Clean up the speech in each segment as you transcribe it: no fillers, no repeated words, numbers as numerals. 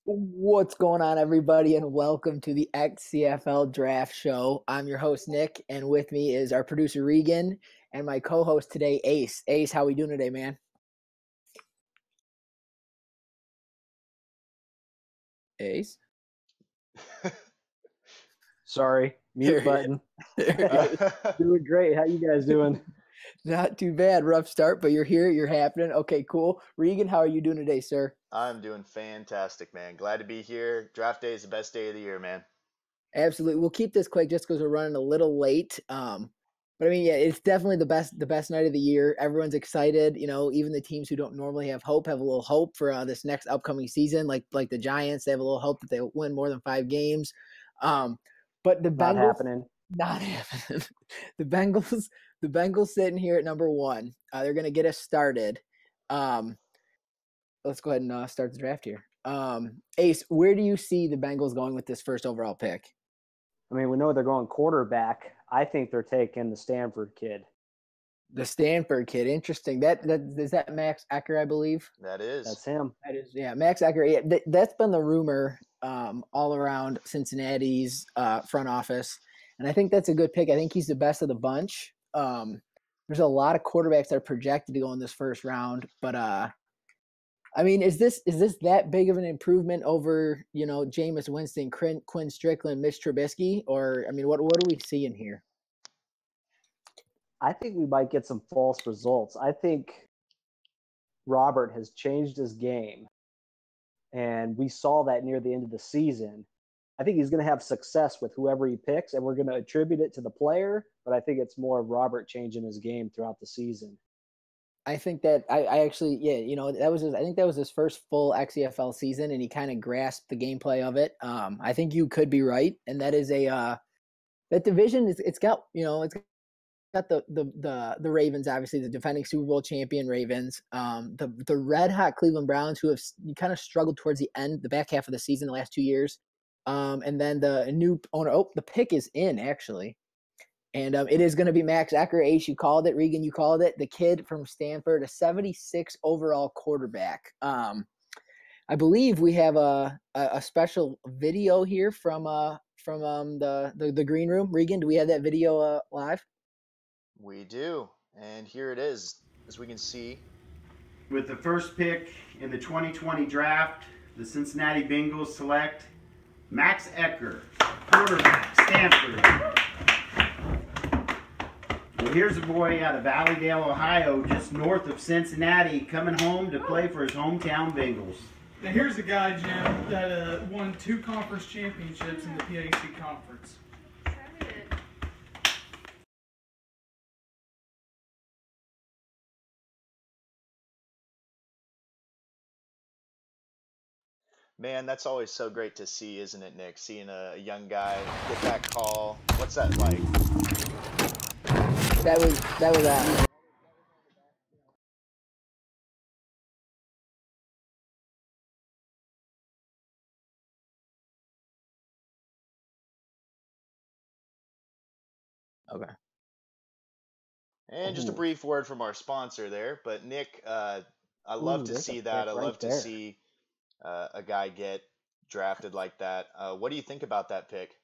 What's going on, everybody, and welcome to the XCFL Draft Show. I'm your host, Nick, and with me is our producer, Regan, and my co-host today, Ace. Ace, how we doing today, man? Ace? Sorry, mute button. Doing great. How you guys doing? Not too bad. Rough start, but you're here. You're happening. Okay, cool. Regan, how are you doing today, sir? I'm doing fantastic, man. Glad to be here. Draft day is the best day of the year, man. Absolutely. We'll keep this quick just because we're running a little late. But I mean, yeah, it's definitely the best night of the year. Everyone's excited. You know, even the teams who don't normally have hope have a little hope for this next upcoming season. Like the Giants, they have a little hope that they'll win more than 5 games. But the Not Bengals, happening. not happening. The Bengals sitting here at number 1. They're going to get us started. Let's go ahead and start the draft here. Ace, where do you see the Bengals going with this first overall pick? I mean, we know they're going quarterback. I think they're taking the Stanford kid. The Stanford kid, interesting. That is that Max Ecker, I believe. That's him. That is, yeah, Max Ecker. Yeah, that's been the rumor all around Cincinnati's front office, and I think that's a good pick. I think he's the best of the bunch. There's a lot of quarterbacks that are projected to go in this first round, but I mean, is this that big of an improvement over, Jameis Winston, Quinn Strickland, Mitch Trubisky? Or, I mean, what are we seeing here? I think we might get some false results. I think Robert has changed his game, and we saw that near the end of the season. I think he's going to have success with whoever he picks, and we're going to attribute it to the player, but I think it's more of Robert changing his game throughout the season. I think that I actually, yeah, I think that was his first full XCFL season, and he kind of grasped the gameplay of it. I think you could be right, and that is that division it's got the Ravens, obviously the defending Super Bowl champion Ravens, the red hot Cleveland Browns, who have kind of struggled towards the back half of the season the last 2 years, and then the new owner. Oh, the pick is in actually. And it is going to be Max Ecker. Ace, you called it. Regan, you called it. The kid from Stanford, a 76 overall quarterback. I believe we have a special video here from the green room. Regan, do we have that video live? We do. And here it is, as we can see. With the first pick in the 2020 draft, the Cincinnati Bengals select Max Ecker, quarterback, Stanford. Well, here's a boy out of Valleydale, Ohio, just north of Cincinnati, coming home to play for his hometown Bengals. Now here's a guy, Jim, that won 2 conference championships in the PAC conference. Man, that's always so great to see, isn't it, Nick? Seeing a young guy get that call. What's that like? That was okay. And just a brief word from our sponsor there. But Nick, I love to see that. I love to see a guy get drafted like that. What do you think about that pick?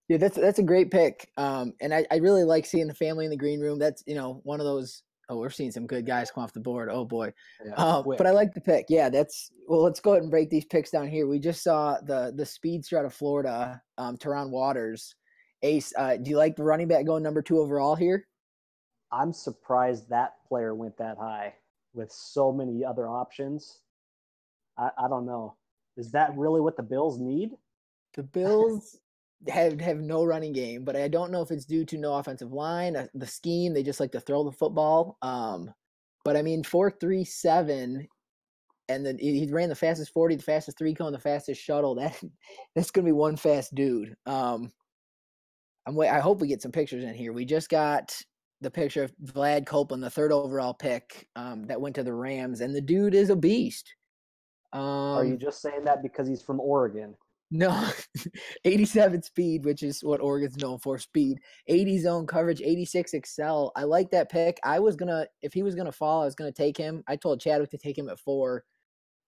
Yeah, that's a great pick. And I really like seeing the family in the green room. That's, one of those. Oh, we're seeing some good guys come off the board. Oh boy. Yeah, but I like the pick. Yeah, let's go ahead and break these picks down here. We just saw the speedster out of Florida, Teron Waters. Ace, do you like the running back going number 2 overall here? I'm surprised that player went that high with so many other options. I don't know. Is that really what the Bills need? The Bills have no running game, but I don't know if it's due to no offensive line, the scheme. They just like to throw the football. But I mean, 4.37, and then he ran the fastest 40, the fastest 3-cone, the fastest shuttle. That's gonna be one fast dude. I hope we get some pictures in here. We just got the picture of Vlad Copeland, the 3rd overall pick, that went to the Rams, and the dude is a beast. Are you just saying that because he's from Oregon? No, 87 speed, which is what Oregon's known for, speed. 80 zone coverage, 86 excel. I like that pick. If he was gonna fall, I was gonna take him. I told Chadwick to take him at 4.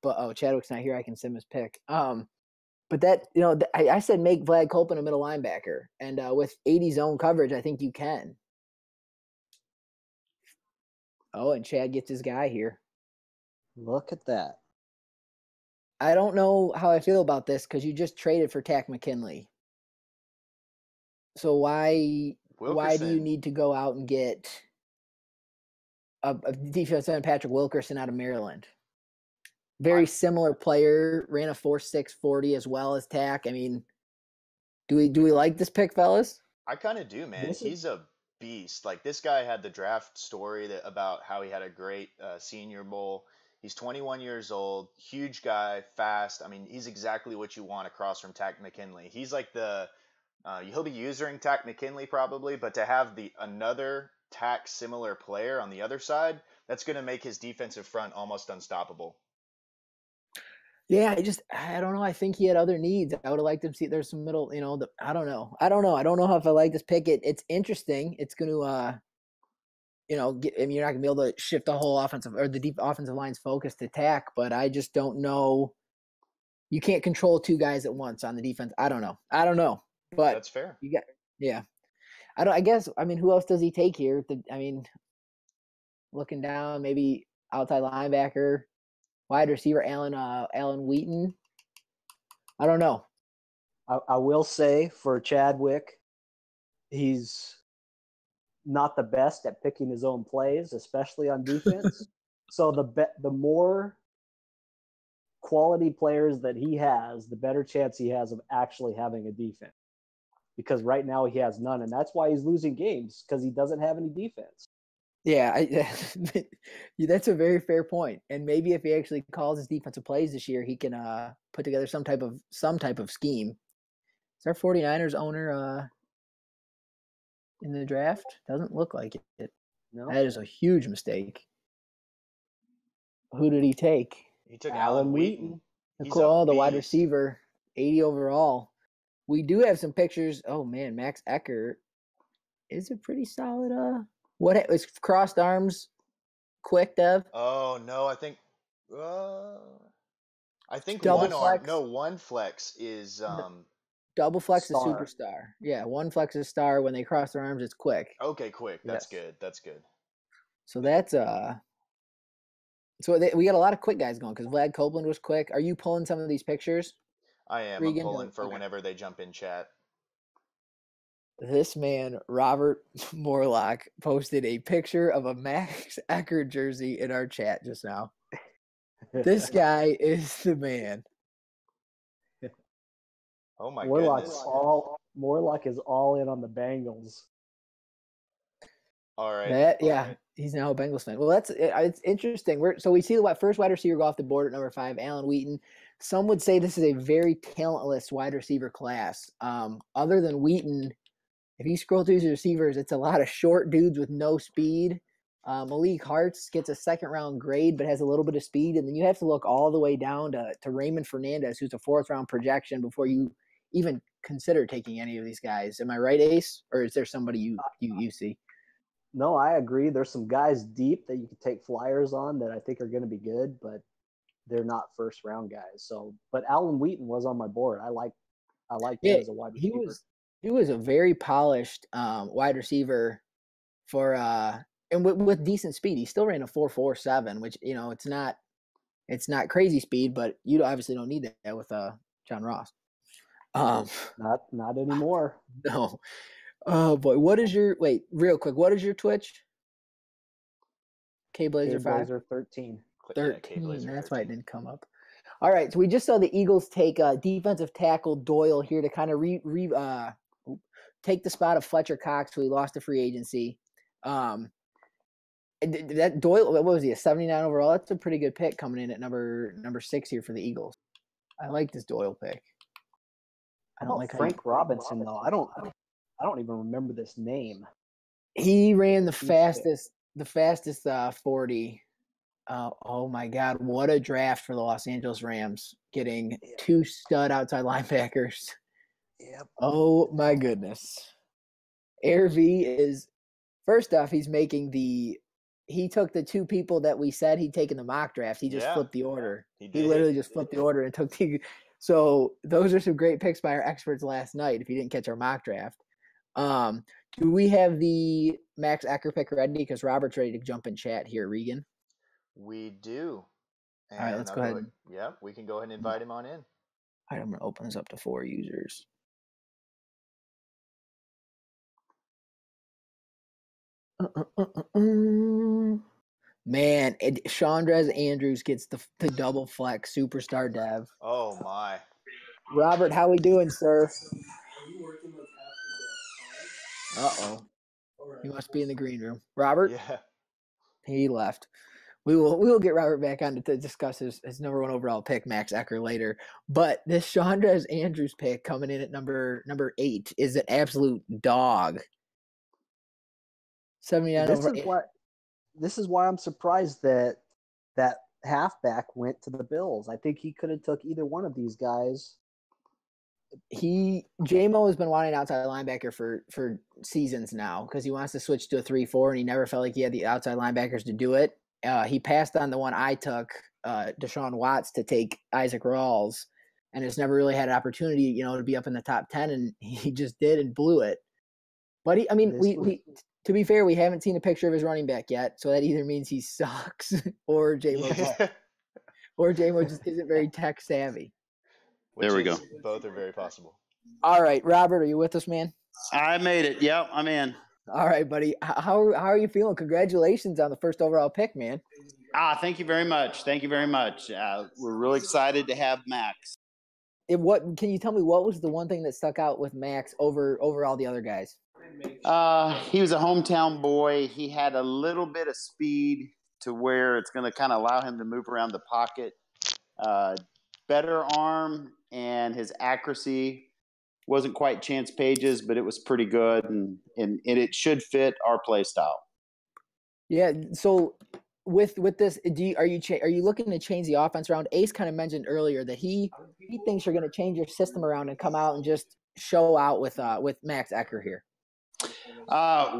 but Chadwick's not here. I can sim his pick. But that, I said make Vlad Copeland a middle linebacker, and with 80 zone coverage, I think you can. Oh, and Chad gets his guy here. Look at that. I don't know how I feel about this because you just traded for Tack McKinley. So why do you need to go out and get a defensive end, Patrick Wilkerson, out of Maryland? Very similar player, ran a 4.6 40 as well as Tack. I mean, do we like this pick, fellas? I kind of do, man. He's a beast. Like, this guy had the draft story about how he had a great Senior Bowl. He's 21 years old, huge guy, fast. I mean, he's exactly what you want across from Tack McKinley. He's like he'll be using Tack McKinley probably, but to have another Tack similar player on the other side, that's going to make his defensive front almost unstoppable. Yeah, I don't know. I think he had other needs. I would have liked to see there's some middle, I don't know. I don't know if I like this pick. It's interesting. It's going to, you're not going to be able to shift the whole offensive or the deep offensive line's focus to Tack, but I just don't know. You can't control two guys at once on the defense. I don't know. But that's fair. I guess, who else does he take here? Looking down, maybe outside linebacker, wide receiver, Alan Wheaton. I don't know. I will say for Chadwick, he's not the best at picking his own plays, especially on defense. So the more quality players that he has, the better chance he has of actually having a defense. Because right now he has none, and that's why he's losing games, because he doesn't have any defense. Yeah, that's a very fair point. And maybe if he actually calls his defensive plays this year, he can put together some type of scheme. Is our 49ers owner in the draft? Doesn't look like it. No. That is a huge mistake. Who did he take? He took Alan Wheaton. Cool, the wide receiver, 80 overall. We do have some pictures. Oh man, Max Ecker is a pretty solid. What is crossed arms? Quick, Dev. Oh no, I think double one flex. arm. No, one flex is double flex star. is superstar. Yeah, one flex is star. When they cross their arms, it's quick. Okay, quick. That's Yes. good. That's good. So that's we got a lot of quick guys going because Vlad Copeland was quick. Are you pulling some of these pictures? I am. Regan? I'm pulling for whenever they jump in chat. This man, Robert Morlock, posted a picture of a Max Ecker jersey in our chat just now. This guy is the man. Oh my Morlock goodness. is all in on the Bengals. All right. He's now a Bengals fan. Well, it's interesting. We see the first wide receiver go off the board at number 5, Alan Wheaton. Some would say this is a very talentless wide receiver class. Other than Wheaton, if you scroll through these receivers, it's a lot of short dudes with no speed. Malik Hartz gets a second-round grade but has a little bit of speed. And then you have to look all the way down to Raymond Fernandez, who's a 4th-round projection, before you even consider taking any of these guys. Am I right, Ace? Or is there somebody you see? No, I agree. There's some guys deep that you could take flyers on that I think are going to be good, but they're not first-round guys. So, but Alan Wheaton was on my board. I like him as a wide receiver. He was a very polished wide receiver for and with decent speed. He still ran a 4.47, which it's not crazy speed, but you obviously don't need that with John Ross. Not anymore. No. Oh boy, real quick, what is your Twitch? K-Blazer 5? 13. 13. That's why it didn't come up. All right, so we just saw the Eagles take defensive tackle Doyle here to kind of take the spot of Fletcher Cox, who he lost to free agency. That Doyle, what was he, a 79 overall? That's a pretty good pick coming in at number 6 here for the Eagles. I like this Doyle pick. I don't like Frank Robinson though. I don't even remember this name. He ran the fastest 40. Oh my God, what a draft for the Los Angeles Rams, getting 2 stud outside linebackers. Yep. Oh my goodness. Air V is, first off, he's making the he took the two people that we said he'd taken the mock draft. He just flipped the order. He literally just flipped the order and took the. So those are some great picks by our experts last night. If you didn't catch our mock draft, do we have the Max Ecker pick ready? Because Robert's ready to jump in chat here, Regan. We do. And all right, let's go ahead. We can go ahead and invite him on in. All right, I'm going to open this up to 4 users. Man, Chandrez Andrews gets the double flex superstar dev. Oh my! Robert, how we doing, sir? He must be in the green room. Robert? Yeah. He left. We will get Robert back on to discuss his number 1 overall pick, Max Ecker, later. But this Chandrez Andrews pick coming in at number 8 is an absolute dog. 79 This is why I'm surprised that halfback went to the Bills. I think he could have took either one of these guys. J-Mo has been wanting outside linebacker for seasons now because he wants to switch to a 3-4, and he never felt like he had the outside linebackers to do it. He passed on the one I took, Deshaun Watts, to take Isaac Rawls, and has never really had an opportunity, to be up in the top 10, and he just did and blew it. But to be fair, we haven't seen a picture of his running back yet, so that either means he sucks or J-Mo just isn't very tech savvy. There we go. Both are very possible. All right, Robert, are you with us, man? I made it. Yep, I'm in. All right, buddy. How are you feeling? Congratulations on the first overall pick, man. Thank you very much. Thank you very much. We're really excited to have Max. Can you tell me what was the one thing that stuck out with Max over all the other guys? He was a hometown boy. He had a little bit of speed to where it's going to kind of allow him to move around the pocket. Better arm, and his accuracy wasn't quite Chance Page's, but it was pretty good, and it should fit our play style. Yeah. So with this, are you looking to change the offense around? Ace kind of mentioned earlier that he thinks you're going to change your system around and come out and just show out with Max Ecker here.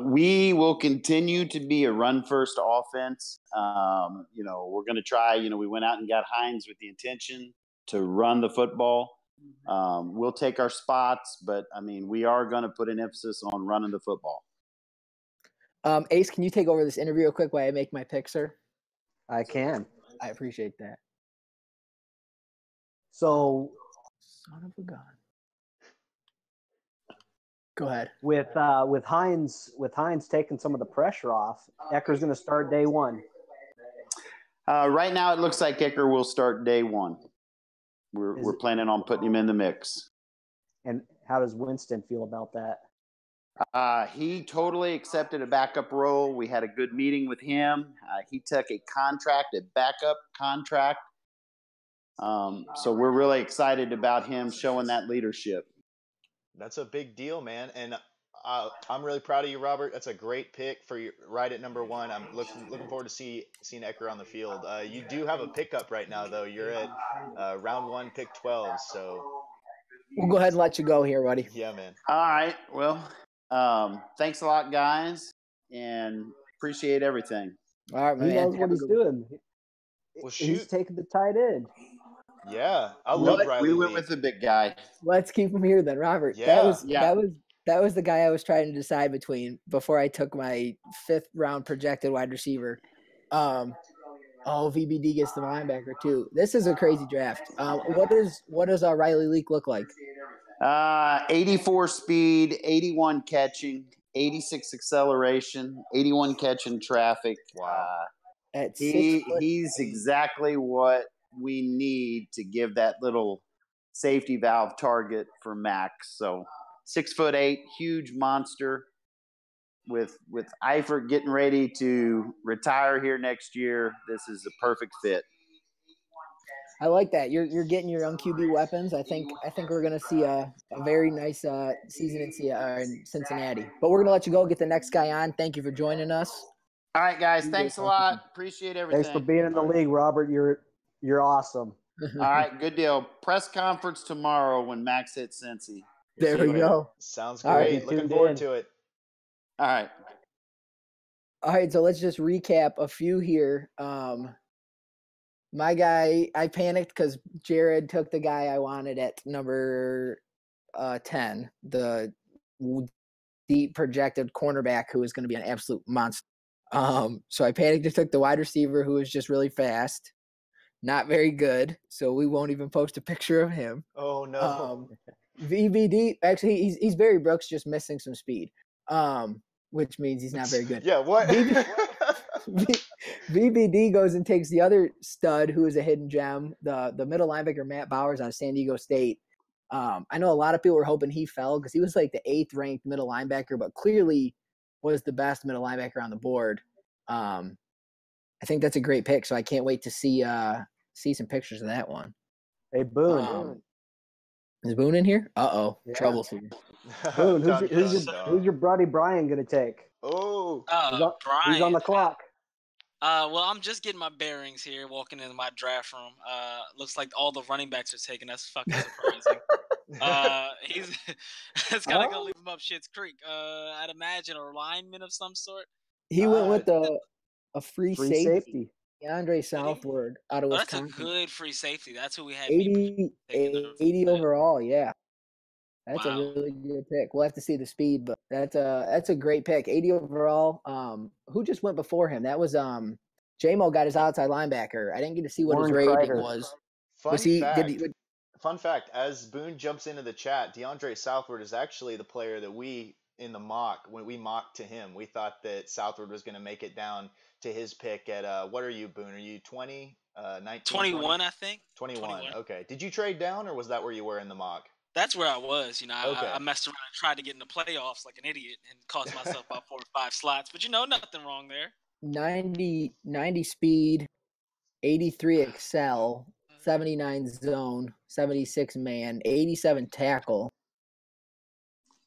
We will continue to be a run-first offense. We're going to try. We went out and got Hines with the intention to run the football. We'll take our spots, but, we are going to put an emphasis on running the football. Ace, can you take over this interview real quick while I make my pick, sir? I can. I appreciate that. So, son of a gun. Go ahead. With Hines taking some of the pressure off, Ecker's going to start day 1. Right now, it looks like Ecker will start day 1. We're planning on putting him in the mix. And how does Winston feel about that? He totally accepted a backup role. We had a good meeting with him. He took a backup contract. So we're really excited about him showing that leadership. That's a big deal, man. And I'm really proud of you, Robert. That's a great pick for you right at number 1. I'm looking forward to seeing Ecker on the field. You do have a pickup right now, though. You're at round 1, pick 12. So we'll go ahead and let you go here, buddy. Yeah, man. All right. Well, thanks a lot, guys, and appreciate everything. All right, man. He knows what he's doing. Well, shoot. He's taking the tight end. Yeah, I love Riley. We went with the big guy. Let's keep him here then, Robert. Yeah. That was the guy I was trying to decide between before I took my 5th round projected wide receiver. VBD gets the linebacker too. This is a crazy draft. What does Riley Leak look like? 84 speed, 81 catching, 86 acceleration, 81 catching traffic. Wow. He's exactly what we need to give that little safety valve target for Max. So 6'8", huge monster. With Eifert getting ready to retire here next year, this is a perfect fit. I like that. You're getting your young QB weapons. I think we're gonna see a very nice season in Cincinnati. But we're gonna let you go get the next guy on. Thank you for joining us. All right, guys. Thanks a lot. Appreciate everything. Thanks for being in the league, Robert. You're awesome. All right, good deal. Press conference tomorrow when Max hits Cincy. There we go. Sounds great. Looking forward to it. All right. All right, so let's just recap a few here. My guy, I panicked because Jared took the guy I wanted at number 10, the deep projected cornerback who was going to be an absolute monster. So I panicked and took the wide receiver who was just really fast, not very good. So we won't even post a picture of him. Oh no. VBD, actually, he's Barry Brooks, just missing some speed, which means he's not very good. Yeah, what? VBD goes and takes the other stud who is a hidden gem, the middle linebacker Matt Bowers on San Diego State. I know a lot of people were hoping he fell because he was like the 8th ranked middle linebacker, but clearly was the best middle linebacker on the board. I think that's a great pick, so I can't wait to see some pictures of that one. Hey, Boone. Is Boone in here? Yeah. Trouble's here. Boone, who's your buddy Brian going to take? Oh, Brian. He's on the clock. Well, I'm just getting my bearings here, walking into my draft room. Looks like all the running backs are taken. That's fucking surprising. It's gotta go leave him up Shit's Creek. I'd imagine a lineman of some sort. He went with a free safety. DeAndre Southward out of Wisconsin. That's a good free safety. That's who we had. 80 overall, yeah. That's a really good pick. We'll have to see the speed, but that's a great pick. 80 overall. Who just went before him? That was J-Mo got his outside linebacker. I didn't get to see what his rating was. Fun fact, as Boone jumps into the chat, DeAndre Southward is actually the player that we, in the mock, when we mocked to him, we thought that Southward was going to make it down to his pick at, what are you, Boone? Are you 20? 19? 21, I think. 21. Okay. Did you trade down, or was that where you were in the mock? That's where I was. Okay. I messed around and tried to get in the playoffs like an idiot and cost myself about 4 or 5 slots. But nothing wrong there. 90 speed, 83 excel, 79 zone, 76 man, 87 tackle.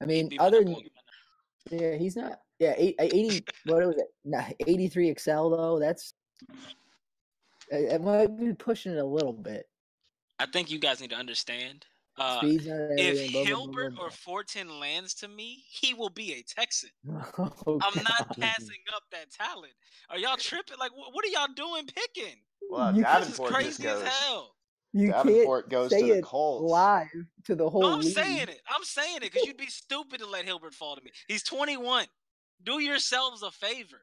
I mean, he's not. Yeah, 80. What was it? 83 excel though. That's it might be pushing it a little bit. I think you guys need to understand. If Hilbert or Fortin lands to me, he will be a Texan. I'm not passing up that talent. Are y'all tripping? Like, what are y'all doing picking? Well, Davenport is crazy as hell. Davenport goes to the Colts live to the whole. No, I'm saying it because you'd be stupid to let Hilbert fall to me. He's 21. Do yourselves a favor.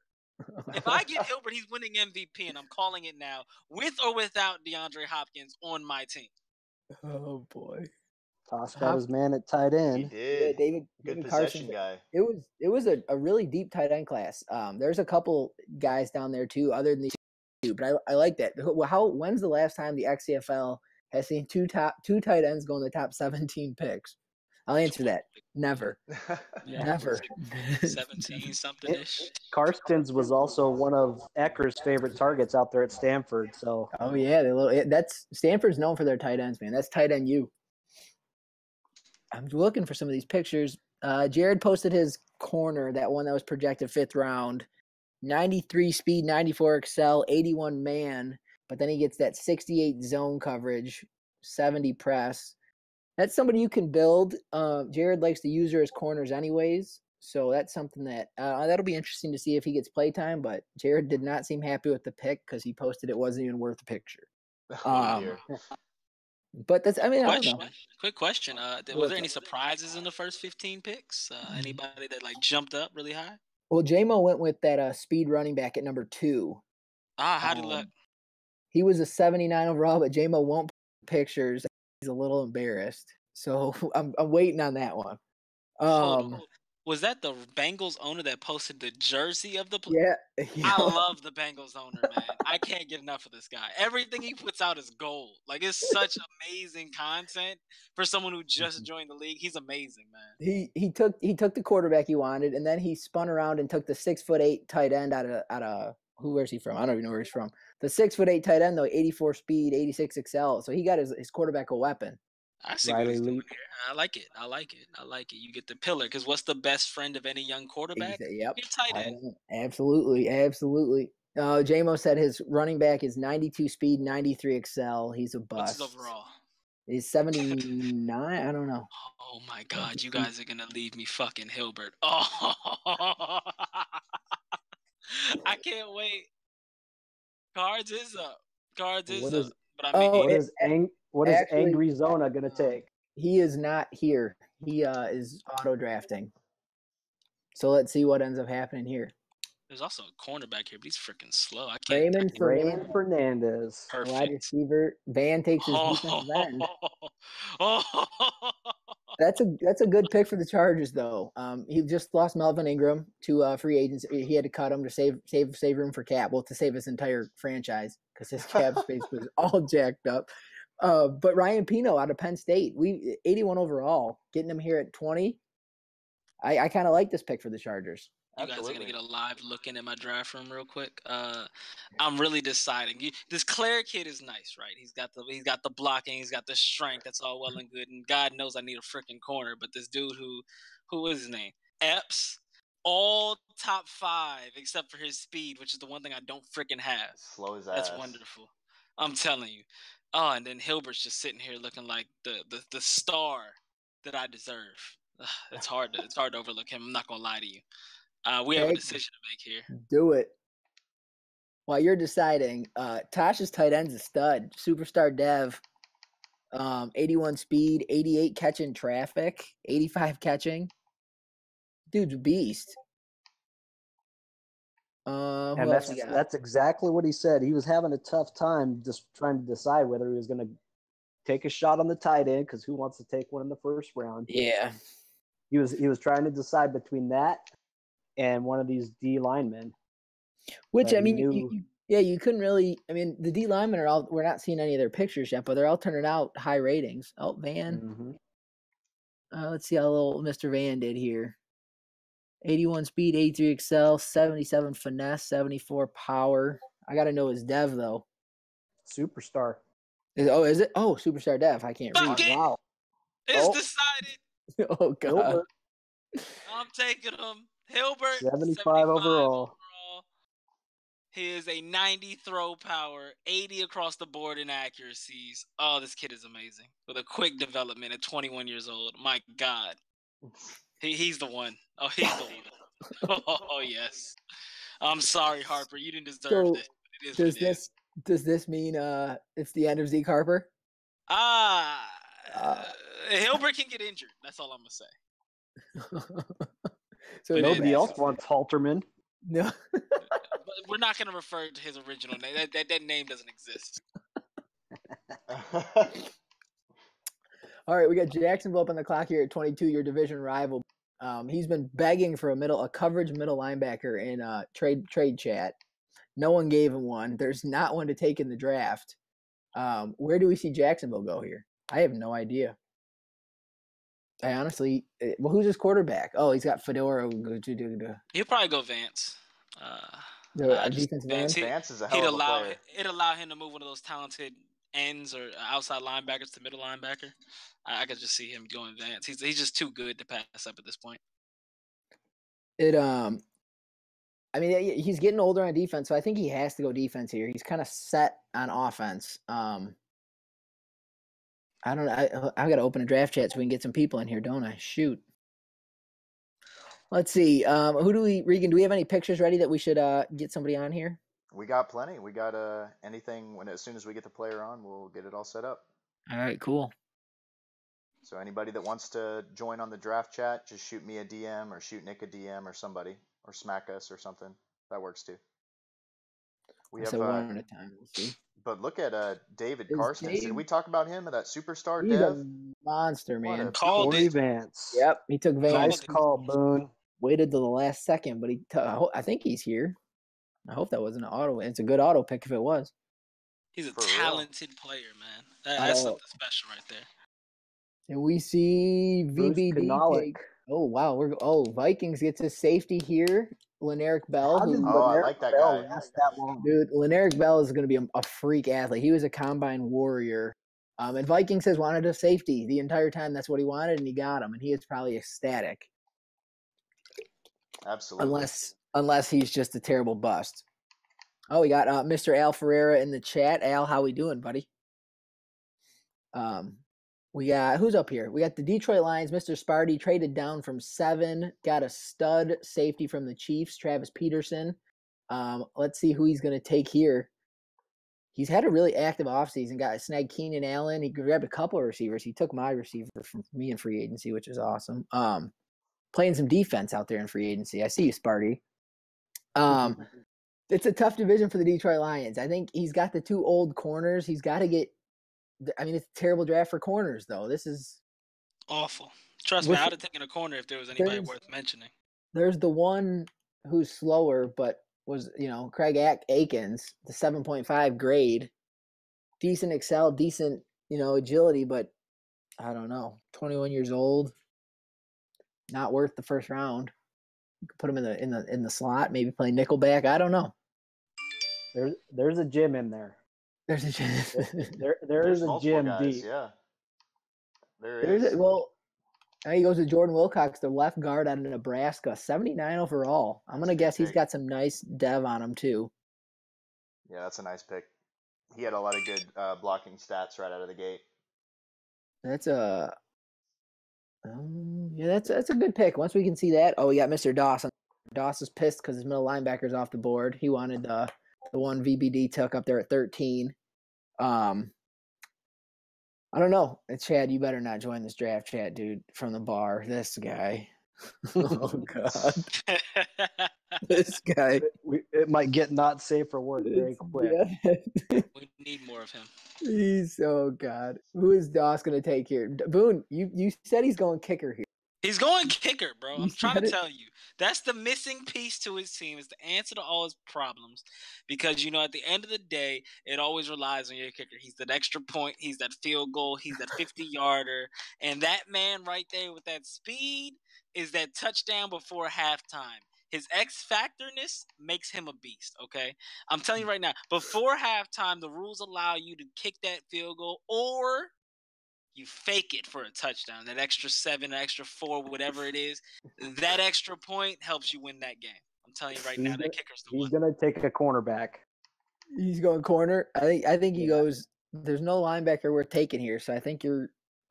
If I get Hilbert, he's winning MVP, and I'm calling it now, with or without DeAndre Hopkins on my team. Oh boy. Toss got his man at tight end. He did. Yeah, David possession guy. It was a really deep tight end class. There's a couple guys down there too, other than these two, but I like that. When's the last time the XCFL has seen two tight ends go in the top 17 picks? I'll answer that. Never. Never. 17 something ish. Karstens was also one of Ecker's favorite targets out there at Stanford. So. Oh yeah, that's Stanford's known for their tight ends, man. That's tight end U. I'm looking for some of these pictures. Jared posted his corner, that one that was projected 5th round. 93 speed, 94 excel, 81 man, but then he gets that 68 zone coverage, 70 press. That's somebody you can build. Jared likes to use her as corners anyways, so that's something that that'll be interesting to see if he gets playtime, but Jared did not seem happy with the pick because he posted it wasn't even worth the picture. But that's, I don't know. Quick question. Was there any surprises in the first 15 picks? Anybody that jumped up really high? Well, J-Mo went with that speed running back at number 2. How did he look? He was a 79 overall, but J-Mo won't put pictures. He's a little embarrassed. So I'm waiting on that one. Was that the Bengals owner that posted the jersey of the player? Yeah. I love the Bengals owner, man. I can't get enough of this guy. Everything he puts out is gold. It's such amazing content for someone who just joined the league. He's amazing, man. He took the quarterback he wanted, and then he spun around and took the 6'8" tight end out of where's he from? I don't even know where he's from. The 6'8" tight end though, 84 speed, 86 excel. So he got his quarterback a weapon. I see what he's doing here. I like it. You get the pillar, because what's the best friend of any young quarterback? Yep. Your tight end. Absolutely. J-Mo said his running back is 92 speed, 93 excel. He's a bust. What's his overall? He's 79. I don't know. Oh my God, you guys are gonna leave me fucking Hilbert. Oh, I can't wait. Cards is up. Cards is What up. is But I mean, what is actually, Angry Zona gonna take? He is not here. He is auto drafting. So let's see what ends up happening here. there's also a cornerback here, but he's freaking slow. I can't. Raymond Fernandez. Perfect. Wide receiver. Van takes his defensive end. That's a good pick for the Chargers, though. He just lost Melvin Ingram to free agents. He had to cut him to save room for cap. Well, to save his entire franchise because his cap space was all jacked up. But Ryan Pino out of Penn State, 81 overall, getting him here at 20. I kind of like this pick for the Chargers. You guys are gonna get a live look in my draft room real quick. I'm really deciding. This Claire kid is nice, right? He's got the blocking, he's got the strength. That's all well and good. And God knows I need a freaking corner. But this dude who is his name? Epps, all top 5 except for his speed, which is the one thing I don't freaking have. Slow as That's ass. wonderful. I'm telling you. Oh, and then Hilbert's just sitting here looking like the star that I deserve. It's hard to overlook him. I'm not gonna lie to you. We have a decision to make here. Do it. While you're deciding, Tosh's tight end's a stud. Superstar Dev. 81 speed, 88 catching traffic, 85 catching. Dude's a beast. And that's exactly what he said. He was having a tough time just trying to decide whether he was going to take a shot on the tight end, because who wants to take one in the first round? Yeah. He was trying to decide between that and one of these D linemen. Which, I mean, you couldn't really – I mean, the D linemen are all – we're not seeing any of their pictures yet, but they're all turning out high ratings. Oh, Van. Mm-hmm. Let's see how little Mr. Van did here. 81 speed, 83 excel, 77 finesse, 74 power. I got to know his dev, though. Superstar. Is it? Oh, Superstar Dev. I can't read. Wow. It's decided. Oh, God. Hilbert. I'm taking him. Hilbert. 75 overall. He is a 90 throw power, 80 across the board in accuracies. Oh, this kid is amazing. With a quick development at 21 years old. My God. He's the one. Oh, he's the one. Oh, yes. I'm sorry, Harper. You didn't deserve this. Does this mean it's the end of Zeke Harper? Hilbert can get injured. That's all I'm going to say. So nobody else wants Halterman. No. But we're not going to refer to his original name. That name doesn't exist. All right, we got Jacksonville up on the clock here at 22, your division rival. He's been begging for a coverage middle linebacker in trade chat. No one gave him one. There's not one to take in the draft. Where do we see Jacksonville go here? I have no idea. I honestly, who's his quarterback? Oh, he's got Fedora. He'll probably go Vance. Vance is a hell of a player. It'd allow him to move one of those talented ends or outside linebackers to middle linebacker. I could just see him going Vance. He's just too good to pass up at this point. I mean, he's getting older on defense, so I think he has to go defense here. He's kind of set on offense. I don't know. I've got to open a draft chat so we can get some people in here, don't I? Shoot. Let's see. Regan, do we have any pictures ready that we should get somebody on here? We got plenty. We got anything as soon as we get the player on, we'll get it all set up. All right, cool. So anybody that wants to join on the draft chat, just shoot me a DM or shoot Nick a DM or somebody, or smack us or something. That works too. We have one at a time. We'll see. But look at David Carson. Did we talk about him, that superstar He's dev? a monster, man. Corey Vance. Yep, he took Vance. Nice call, Boone. Waited till the last second, but I think he's here. I hope that wasn't an auto. It's a good auto pick if it was. He's a talented player, man. That's something special right there. And we see VBD take. Oh wow, Vikings gets his safety here. Laneric Bell. I like that guy. Dude, Laneric Bell is going to be a freak athlete. He was a combine warrior. And Vikings has wanted a safety the entire time. That's what he wanted, and he got him. And he is probably ecstatic. Absolutely. Unless he's just a terrible bust. Oh, we got Mr. Al Ferreira in the chat. Al, how we doing, buddy? We got who's up here? We got the Detroit Lions. Mr. Sparty traded down from 7. Got a stud safety from the Chiefs, Travis Peterson. Let's see who he's going to take here. He's had a really active offseason. Snagged Keenan Allen. He grabbed a couple of receivers. He took my receiver from me in free agency, which is awesome. Playing some defense out there in free agency. I see you, Sparty. It's a tough division for the Detroit Lions. I think he's got the two old corners. He's got to get – I mean, it's a terrible draft for corners, though. This is – awful. Trust me, I would have taken a corner if there was anybody worth mentioning. There's the one who's slower but was, Craig Akins, the 7.5 grade. Decent excel, decent, agility, but I don't know. 21 years old. Not worth the first round. You could put him in the slot, maybe play nickelback. I don't know. There's a gym in there. There's a gym. there is a gym guys, deep. Yeah. There is. Now he goes to Jordan Wilcox, the left guard out of Nebraska, 79 overall. I'm going to guess he's got some nice dev on him, too. Yeah, that's a nice pick. He had a lot of good blocking stats right out of the gate. That's a that's a good pick. Once we can see that. Oh, we got Mr. Dawson. Doss is pissed because his middle linebacker's off the board. He wanted the one VBD took up there at 13. I don't know. Chad, you better not join this draft chat, dude, from the bar. This guy. Oh, God. This guy. It might get not safe for work very quick. Yeah. We need more of him. God. Who is Doss going to take here? Boone, you said he's going kicker here. He's going kicker, bro. I'm trying to tell you. That's the missing piece to his team, is the answer to all his problems. Because, at the end of the day, it always relies on your kicker. He's that extra point. He's that field goal. He's that 50-yarder. And that man right there with that speed is that touchdown before halftime. His X-factorness makes him a beast, okay? I'm telling you right now, before halftime, the rules allow you to kick that field goal or you fake it for a touchdown. That extra 7, extra 4, whatever it is, that extra point helps you win that game. I'm telling you right now, that kicker's the one. He's going to take a cornerback. He's going corner. I think he goes. There's no linebacker worth taking here, so I think you're.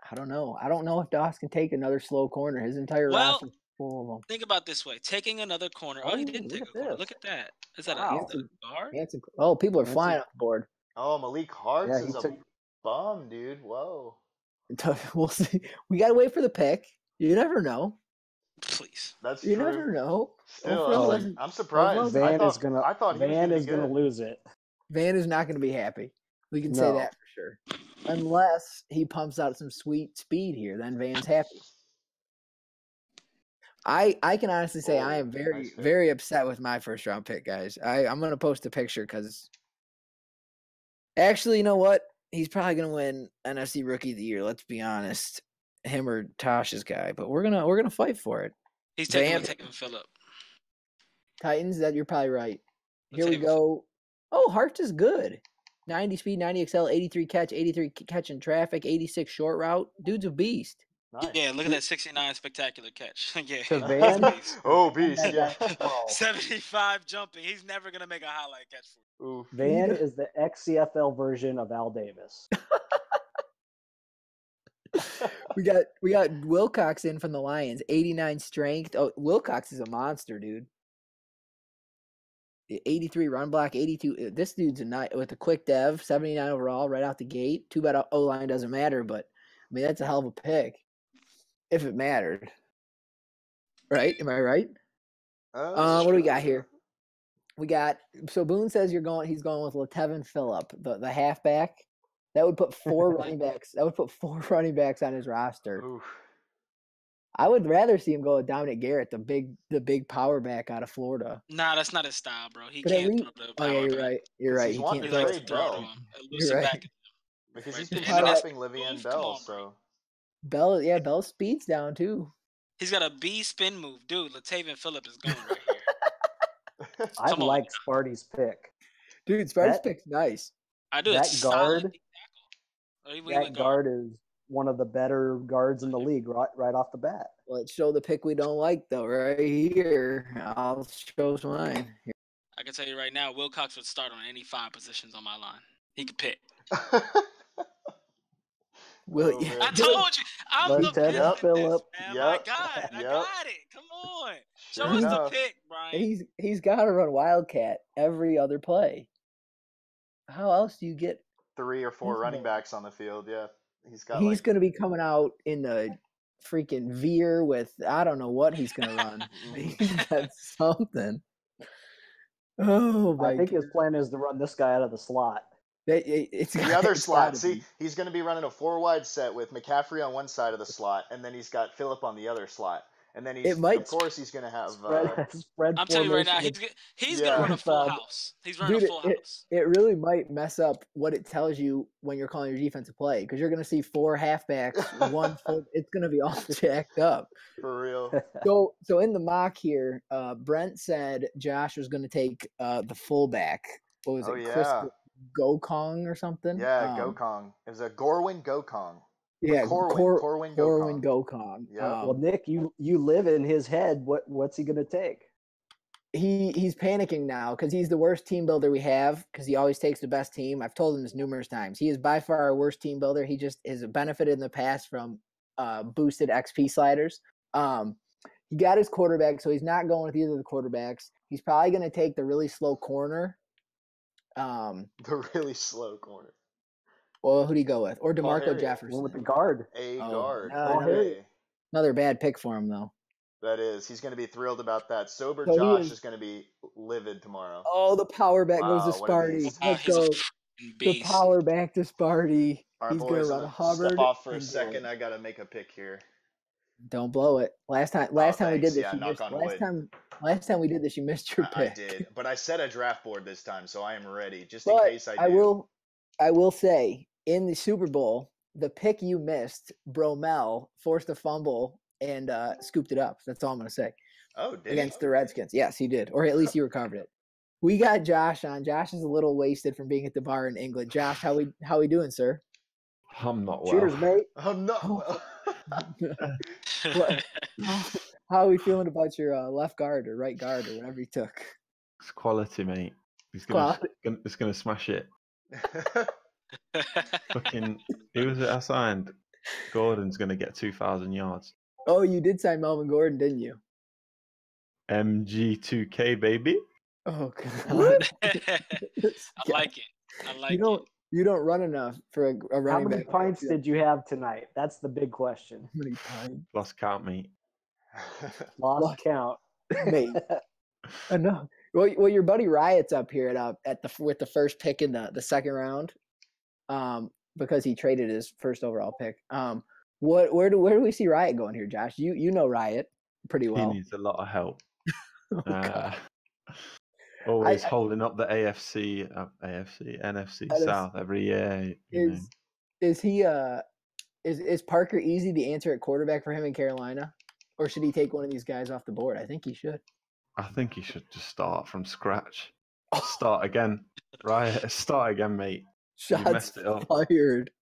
I don't know. I don't know if Doss can take another slow corner. His entire roster is full of them. Think about this way: taking another corner. Oh, he didn't take a corner. Look at that. Is that a guard? People are flying off the board. Oh, Malik Hartz is a bum, dude. Whoa. We'll see. We gotta wait for the pick. You never know. Please. That's you true. never know. Still, I'm surprised. Van is gonna lose it. Van is not gonna be happy. We can say that for sure. Unless he pumps out some sweet speed here, then Van's happy. I can honestly say I am very, very upset with my first round pick, guys. I'm gonna post a picture because actually, you know what? He's probably gonna win NFC Rookie of the Year. Let's be honest, him or Tosh's guy. But we're gonna fight for it. He's taking Phillip. Titans. That you're probably right. Here we go. Oh, Hart is good. 90 speed, 90 XL, 83 catch, 83 catch in traffic, 86 short route. Dude's a beast. Nice. Yeah, look at that 69 spectacular catch. Yeah. Van, beast. Yeah. 75 jumping. He's never gonna make a highlight catch for you. Oof. Van is the XCFL version of Al Davis. we got Wilcox in from the Lions, 89 strength. Oh, Wilcox is a monster, dude. 83 run block, 82. This dude's a night with a quick dev, 79 overall, right out the gate. Too bad O-line doesn't matter, but I mean that's a hell of a pick. If it mattered. Right? Am I right? What do we got here? So Boone says he's going with Le'Tevin Phillip, the halfback. That would put 4 running backs. That would put 4 running backs on his roster. Oof. I would rather see him go with Dominic Garrett, the big power back out of Florida. Nah, that's not his style, bro. He can't throw the power. Oh yeah, you're right. You're right. He can't throw him. You're right. Because he's been stopping Le'Veon Bell, so. Bell's speed's down too. He's got a B spin move, dude. Le'Tevin Phillip is going right here. I like Sparty's pick. Dude, Sparty's pick's nice. I do. That guard is one of the better guards in the league right off the bat. Let's show the pick we don't like, though, right here. I'll show mine. Here. I can tell you right now, Wilcox would start on any 5 positions on my line. He could pick. Will Oh, man. I told you, I'm the Montez best at this, Phillip. man. Yep. I got it. I Yep. got it. Come on. Show Sure us enough. the pick, Brian. he's got to run Wildcat every other play. How else do you get? 3 or 4 running backs on the field. Yeah, he's got. He's going to be coming out in the freaking veer with I don't know what he's going to run. He's got something. Oh my! I think his plan is to run this guy out of the slot. It's the other it's slot. gotta See, be. he's going to be running a 4-wide set with McCaffrey on one side of the slot, and then he's got Phillip on the other slot. And then he's, of course, he's going to have. Spread I'm telling you right now, he's going to run a full house. He's running a full house. It really might mess up what it tells you when you're calling your defensive play because you're going to see 4 halfbacks, 1 full. It's going to be all jacked up. For real. So in the mock here, Brent said Josh was going to take the fullback. What was it? Chris Gokong or something? Yeah, Gokong. It was a Gorwin Gokong. Yeah, Corwin Gokong. Yeah. Well, Nick, you live in his head. What's he gonna take? He's panicking now because he's the worst team builder we have because he always takes the best team. I've told him this numerous times. He is by far our worst team builder. He just has benefited in the past from boosted XP sliders. He got his quarterback, so he's not going with either of the quarterbacks. He's probably going to take the really slow corner. The really slow corner. Well, who do you go with? Or DeMarco Jefferson? With the guard. Guard. Another bad pick for him, though. That is. He's going to be thrilled about that. Sober Josh is going to be livid tomorrow. Oh, the power back goes to Sparty. Let's go. The power back to Sparty. All right, he's going to run Hubbard. Step off for a second. I got to make a pick here. Don't blow it. Last time we did this, last time we did this, you missed your pick. I did, but I set a draft board this time, so I am ready just in case I do. I will say in the Super Bowl, the pick you missed, Bromell forced a fumble and scooped it up. That's all I'm going to say. Oh, did against the Redskins? Yes, he did, or at least he recovered it. We got Josh on. Josh is a little wasted from being at the bar in England. Josh, how we doing, sir? I'm not well. Cheers, mate. I'm not well. How are we feeling about your left guard or right guard or whatever he took? It's quality, mate. He's gonna smash it. Fucking, who was it I signed? Gordon's gonna get 2,000 yards. Oh, you did sign Melvin Gordon, didn't you? MG2K, baby. Oh, God. I like it. I like it. You don't run enough for a running back. How many pints did you have tonight? That's the big question. How many pints? Lost count, mate. Lost count, mate. No. Well, your buddy Riot's up here with the first pick in the second round, because he traded his first overall pick. Where do we see Riot going here, Josh? You know Riot pretty well. He needs a lot of help. God. Always holding up the NFC, South every year. Is he is Parker Easy the answer at quarterback for him in Carolina, or should he take one of these guys off the board? I think he should. I think he should just start from scratch. Start again, right? Start again, mate. Shots fired.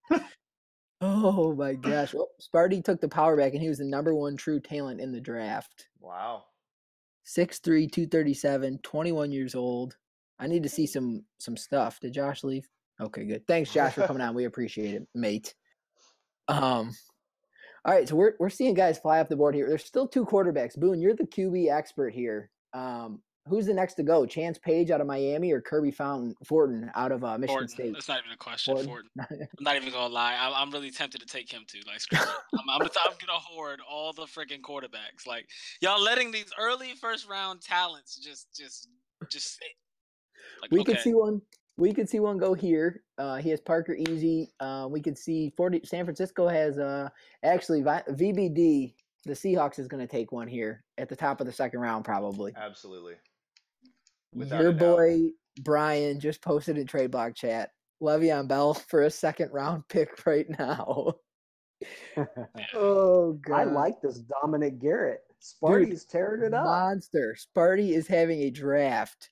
Oh my gosh! Well, Sparty took the power back, and he was the #1 true talent in the draft. Wow. 6'3", 237, 21 years old. I need to see some stuff. Did Josh leave? Okay, good. Thanks, Josh, for coming on. We appreciate it, mate. All right, so we're seeing guys fly off the board here. There's still 2 quarterbacks. Boone, you're the QB expert here. Who's the next to go? Chance Page out of Miami or Kirby Fortin out of Michigan State? That's not even a question. Fortin. I'm not even gonna lie. I'm really tempted to take him too. Like, screw it. I'm gonna hoard all the freaking quarterbacks. Like, y'all letting these early first round talents just sit. Like, we could see one. We could see one go here. He has Parker Easy. We could see San Francisco has actually VBD. The Seahawks is going to take one here at the top of the second round, probably. Absolutely. Your boy Brian just posted in Trade Block chat. Le'Veon Bell for a second round pick right now. Oh God! I like this Dominic Garrett. Sparty's tearing it up. Monster. Sparty is having a draft.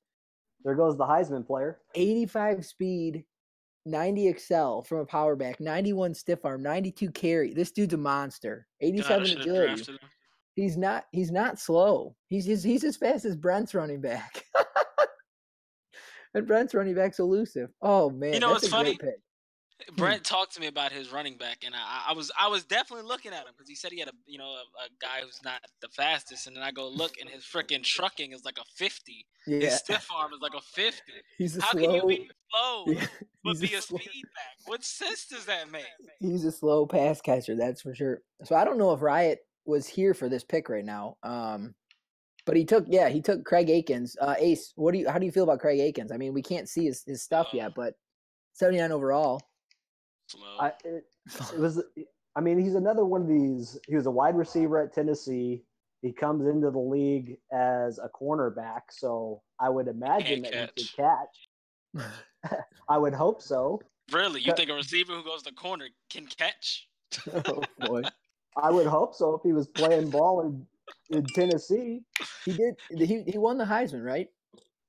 There goes the Heisman player. 85 speed, 90 excel from a power back, 91 stiff arm, 92 carry. This dude's a monster. 87 agility. He's not slow. He's as fast as Brent's running back. And Brent's running back's elusive. Oh man, you know what's funny? Brent talked to me about his running back, and I was definitely looking at him because he said he had a guy who's not the fastest, and then I go look, and his freaking trucking is like a 50. Yeah. His stiff arm is like a 50. How can you be slow but be a speed back? What sense does that make? He's a slow pass catcher, that's for sure. So I don't know if Riot was here for this pick right now. But he took Craig Akins. Ace, how do you feel about Craig Akins? I mean, we can't see his stuff yet, but 79 overall. Slow. He's another one of these. He was a wide receiver at Tennessee. He comes into the league as a cornerback, so I would imagine that he could catch. I would hope so. Really? You think a receiver who goes to corner can catch? Oh boy. I would hope so if he was playing ball in Tennessee. He did. He won the Heisman, right?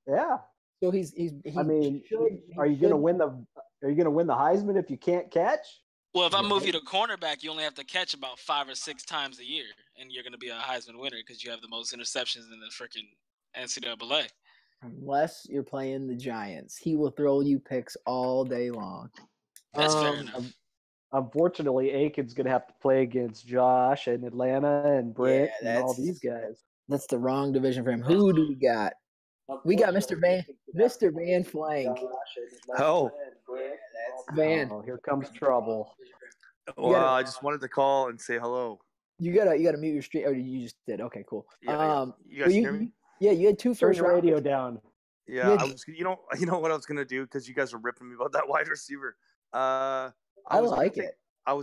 Yeah. So are you going to win the Heisman if you can't catch? Well, if I move you to cornerback, you only have to catch about 5 or 6 times a year, and you're going to be a Heisman winner because you have the most interceptions in the freaking NCAA. Unless you're playing the Giants, he will throw you picks all day long. That's fair enough. Unfortunately, Aiken's going to have to play against Josh and Atlanta and Britt and all these guys. That's the wrong division for him. Who do we got? We got Mr. Van Flank. Oh. Van. Oh, here comes trouble. Well, I just wanted to call and say hello. You gotta mute your stream. Oh, you just did. Okay, cool. Yeah, you guys hear me? Yeah, you had 2 first round. Radio down. Yeah, I was. You know what I was gonna do because you guys were ripping me about that wide receiver. I was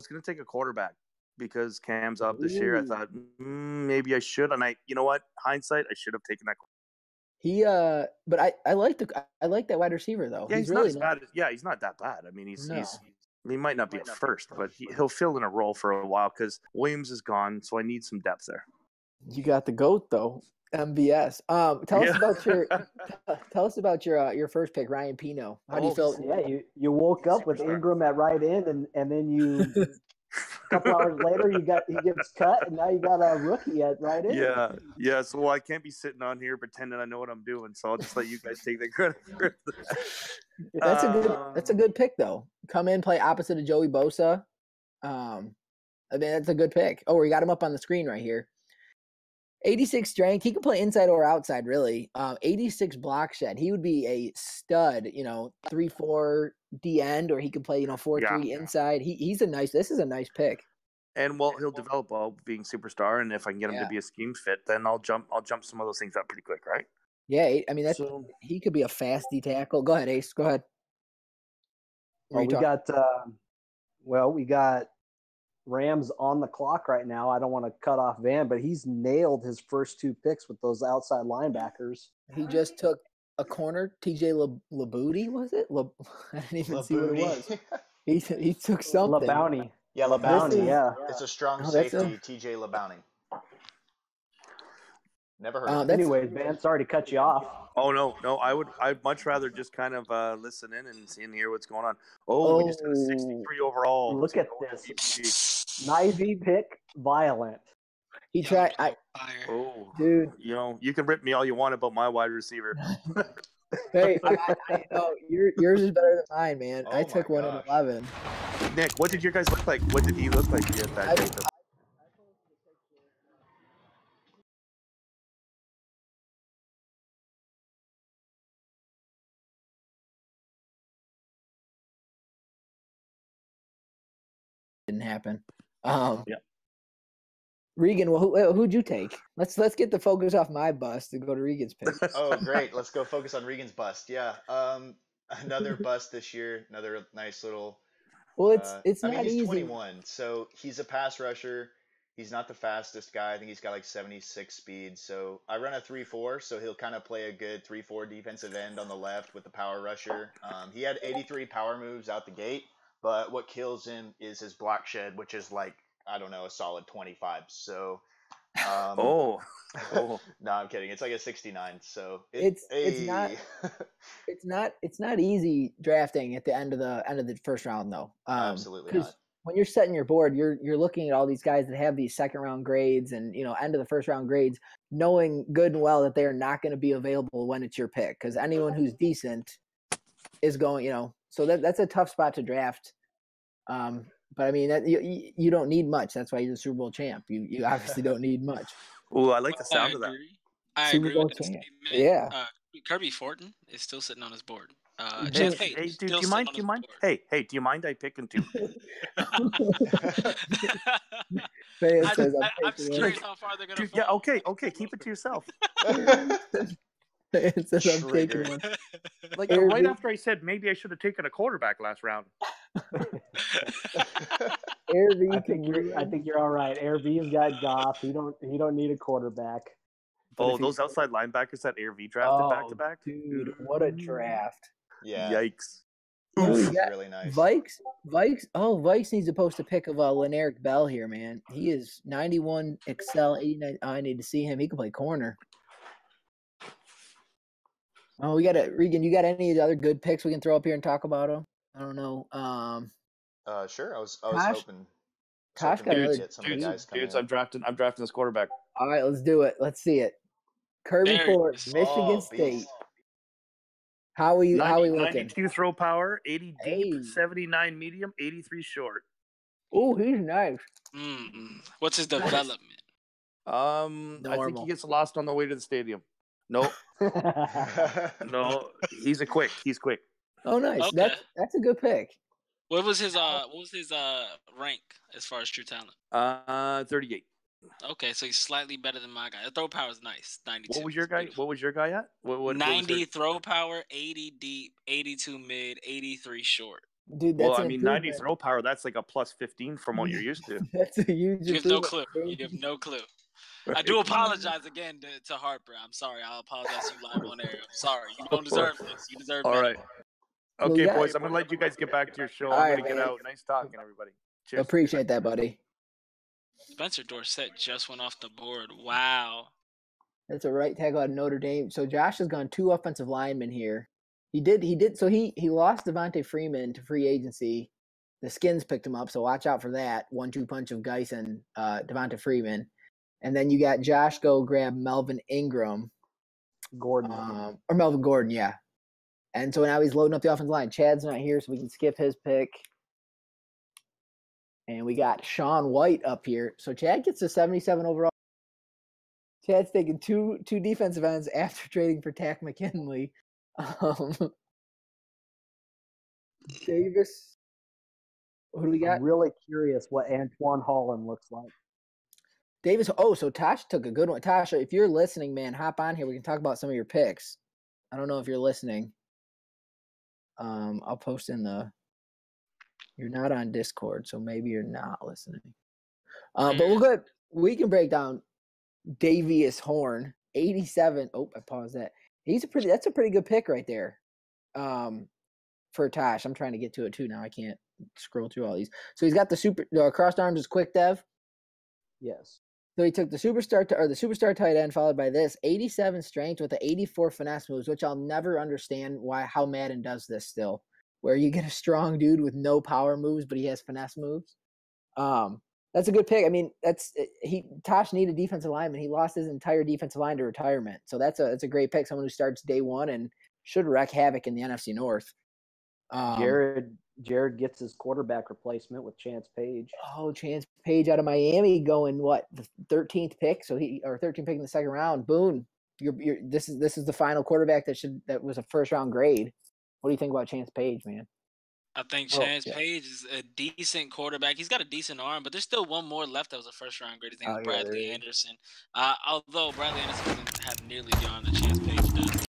gonna take a quarterback because Cam's up this year. I thought maybe I should, and you know what? Hindsight, I should have taken that. But I like that wide receiver though. Yeah, he's really not as bad. Yeah, he's not that bad. I mean, he might not be at first, but he'll fill in a role for a while because Williams is gone, so I need some depth there. You got the GOAT though, MVS. Tell us about your first pick, Ryan Pino. How do you feel? Yeah, you woke up with Ingram at right end, and then you. A couple hours later, he gets cut, and now you got a rookie at right end. Yeah. So I can't be sitting on here pretending I know what I'm doing. So I'll just let you guys take the credit for that. That's a good pick though. Come in, play opposite of Joey Bosa. I mean, that's a good pick. Oh, we got him up on the screen right here. 86 strength. He can play inside or outside, really. 86 block shed. He would be a stud, 3-4 D end, or he could play, 4-3 inside. This is a nice pick. And he'll develop well being superstar, and if I can get him to be a scheme fit, then I'll jump some of those things up pretty quick, right? Yeah, I mean he could be a fasty tackle. Go ahead, Ace. Go ahead. We got Rams on the clock right now. I don't want to cut off Van, but he's nailed his first 2 picks with those outside linebackers. He just took a corner, TJ Labouty, was it? I didn't even see what it was. He took something. LaBounty. Yeah, LaBounty. Yeah. It's a strong safety, TJ LaBounty. Never heard of it. Anyway, Van, sorry to cut you off. Oh, no. I'd much rather just kind of listen in and hear what's going on. Oh, we just got a 63 overall. Look at this. Knivey pick, violent. He tried. Dude. You can rip me all you want about my wide receiver. Hey, I know yours is better than mine, man. I took one at 11. Nick, what did your guys look like? What did he look like at that? Didn't happen. Regan, well, who'd you take? Let's get the focus off my bust and go to Regan's pick. Oh, great. Let's go focus on Regan's bust. Yeah. Another bust this year. Another nice little. Well, it's not he's easy. 21, so he's a pass rusher. He's not the fastest guy. I think he's got like 76 speed. So I run a 3-4, so he'll kind of play a good 3-4 defensive end on the left with the power rusher. He had 83 power moves out the gate, but what kills him is his block shed, which is like, I don't know, a solid 25. So, no, I'm kidding. It's like a 69. So it's not easy drafting at the end of the first round though. Absolutely not. When you're setting your board, you're looking at all these guys that have these second round grades and end of the first round grades, knowing good and well that they are not going to be available when it's your pick, because anyone who's decent is going. So that's a tough spot to draft. But I mean, that you don't need much. That's why you're the Super Bowl champ. You obviously don't need much. Oh, I like the sound of that. I Super agree Bowl with that champ. statement. Yeah. Kirby Fortin is still sitting on his board. Hey, Chance Page, dude, still do you mind? sitting Do you on mind? his Hey, do you mind I pick him too? Fan says I'm just curious how far they're gonna Dude, fall. yeah, okay, keep it to yourself. Fan says I'm Trigger. taking one. Like Airbnb. right after I said maybe I should have taken a quarterback last round. Airbnb, I think you're all right. Airbnb's got Goff. He don't need a quarterback. Oh, those outside linebackers that ARV drafted back to back. Dude, what a draft! Yeah. Yikes! That was Dude, really nice. Vikes. Oh, Vikes needs to post a pic of Leneric Bell here, man. He is 91 Excel 89. I need to see him. He can play corner. Oh, we got it, Regan. You got any other good picks we can throw up here and talk about them? I don't know. Sure. I was Tosh? hoping. Tosh got another. Get some of the guys coming Dudes, in. I'm drafting this quarterback. All right, let's do it. Let's see it. Kirby Ford, Michigan State. Beast. How are we looking? 92 throw power, 80 deep, 79 medium, 83 short. Oh, he's nice. What's his development? I think he gets lost on the way to the stadium. No, no, he's quick. Oh, nice. Okay. That's a good pick. What was his rank as far as true talent? 38. Okay, so he's slightly better than my guy. The throw power is nice. 92. What was your guy at? What 90 throw power, 80 deep, 82 mid, 83 short. Dude, that's 90 throw power. That's like a plus 15 from what you're used to. That's a huge You have no clue. You have no clue. Right. I do apologize again to Harper. I'm sorry. I'll apologize to you live on air. I'm sorry. You don't deserve this. You deserve All better. right. Okay, boys. I'm gonna let you guys get back to your show. I'm gonna get out. Nice talking, everybody. Cheers. Appreciate that, buddy. Spencer Dorsett just went off the board. Wow. That's a right tackle out of Notre Dame. So Josh has gone 2 offensive linemen here. He did. So he lost Devontae Freeman to free agency. The Skins picked him up, so watch out for that 1-2 punch of Geis and Devontae Freeman. And then you got Josh go grab Melvin Ingram. Gordon. Or Melvin Gordon, yeah. And so now he's loading up the offensive line. Chad's not here, so we can skip his pick. And we got Sean White up here. So Chad gets a 77 overall. Chad's taking two defensive ends after trading for Tack McKinley. Davis. Who do we got? I'm really curious what Antoine Holland looks like. Davis. Oh, so Tasha took a good one. Tasha, if you're listening, man, hop on here. We can talk about some of your picks. I don't know if you're listening. I'll post in the. You're not on Discord, so maybe you're not listening. But we're good. We can break down Davius Horn, 87. Oh, I paused that. That's a pretty good pick right there. For Tosh. I'm trying to get to it too now. I can't scroll through all these. So he's got the crossed arms is quick dev. Yes. So he took the superstar tight end, followed by this 87 strength with the 84 finesse moves, which I'll never understand how Madden does this still, where you get a strong dude with no power moves, but he has finesse moves. That's a good pick. I mean, Tosh needed a defensive lineman. He lost his entire defensive line to retirement, so that's a great pick. Someone who starts day one and should wreak havoc in the NFC North. Jared gets his quarterback replacement with Chance Page. Oh, Chance Page out of Miami going the 13th pick? So 13th pick in the second round. Boone, this is the final quarterback that was a first round grade. What do you think about Chance Page, man? I think Chance Page is a decent quarterback. He's got a decent arm, but there's still one more left that was a first round grade. His name is Bradley Anderson. Although Bradley Anderson doesn't have nearly the arm that Chance Page does.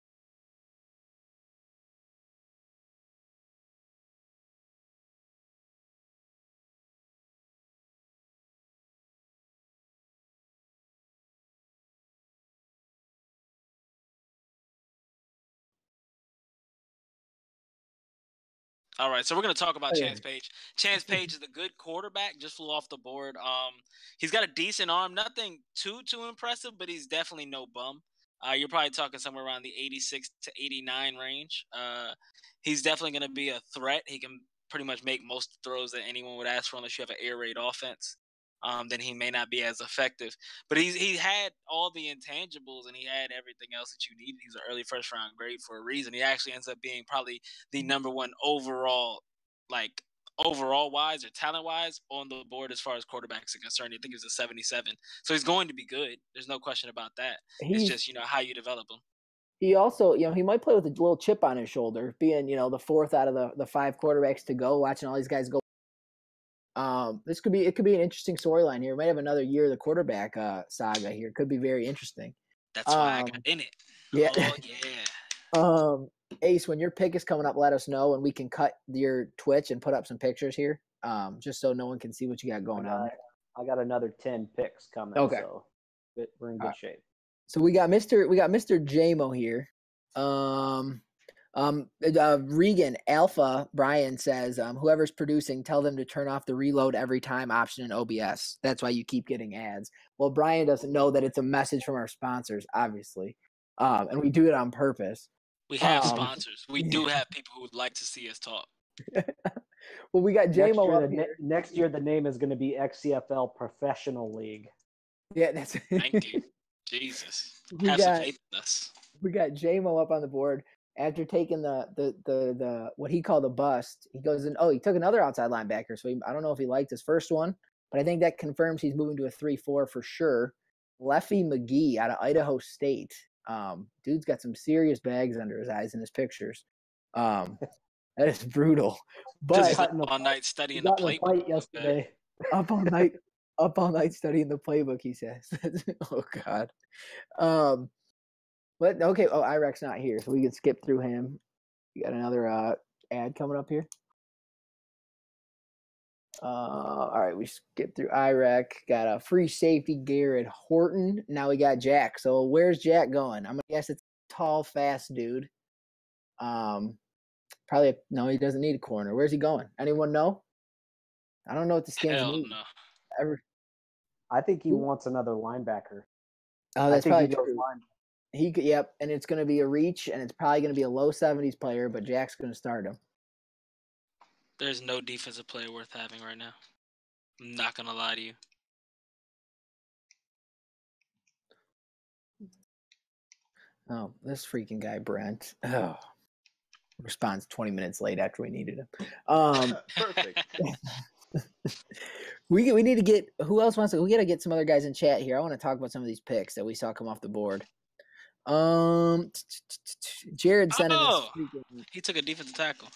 All right, so we're going to talk about Chance Page. Chance Page is a good quarterback, just flew off the board. He's got a decent arm, nothing too impressive, but he's definitely no bum. You're probably talking somewhere around the 86 to 89 range. He's definitely going to be a threat. He can pretty much make most throws that anyone would ask for unless you have an air raid offense. Then he may not be as effective. But he had all the intangibles and he had everything else that you needed. He's an early first round grade for a reason. He actually ends up being probably the number one overall overall wise or talent wise on the board as far as quarterbacks are concerned. I think he was a 77. So he's going to be good. There's no question about that. It's just, how you develop him. He also, he might play with a little chip on his shoulder, being, the fourth out of the 5 quarterbacks to go, watching all these guys go. It could be an interesting storyline here. We might have another year of the quarterback saga here. It could be very interesting. That's why I got in it. Yeah. Oh, yeah. Ace, when your pick is coming up, let us know, and we can cut your Twitch and put up some pictures here, just so no one can see what you got going on. I got another 10 picks coming. Okay, so we're in good shape. So we got Mr. JMO here. Regan Alpha Brian says, whoever's producing, tell them to turn off the reload every time option in OBS. That's why you keep getting ads. Well, Brian doesn't know that it's a message from our sponsors, obviously, and we do it on purpose. We have sponsors. We do have people who would like to see us talk. Well, we got JMO. Next year, the name is going to be XCFL Professional League. Yeah, that's. Thank you, Jesus. Have some faith in us. We got JMO up on the board after taking the what he called a bust. He goes in. Oh, he took another outside linebacker. So I don't know if he liked his first one, but I think that confirms he's moving to a 3-4 for sure. Leffie McGee out of Idaho State. Dude's got some serious bags under his eyes in his pictures. That is brutal. But all night studying the playbook yesterday. Up all night studying the playbook, he says. Oh God. But okay. Oh, Irek's not here, so we can skip through him. We got another ad coming up here. All right, we skipped through Irek. Got a free safety, Garrett Horton. Now we got Jack. So where's Jack going? I'm gonna guess it's a tall, fast dude. Probably no. He doesn't need a corner. Where's he going? Anyone know? I don't know what the Skins need. No. I think he wants another linebacker. Oh, that's probably true. Yep, and it's going to be a reach, and it's probably going to be a low 70s player, but Jack's going to start him. There's no defensive player worth having right now. I'm not going to lie to you. Oh, this freaking guy, Brent. Oh, responds 20 minutes late after we needed him. Perfect. We need to get who else wants to? We got to get some other guys in chat here. I want to talk about some of these picks that we saw come off the board. Jared sent us. He took a defensive tackle.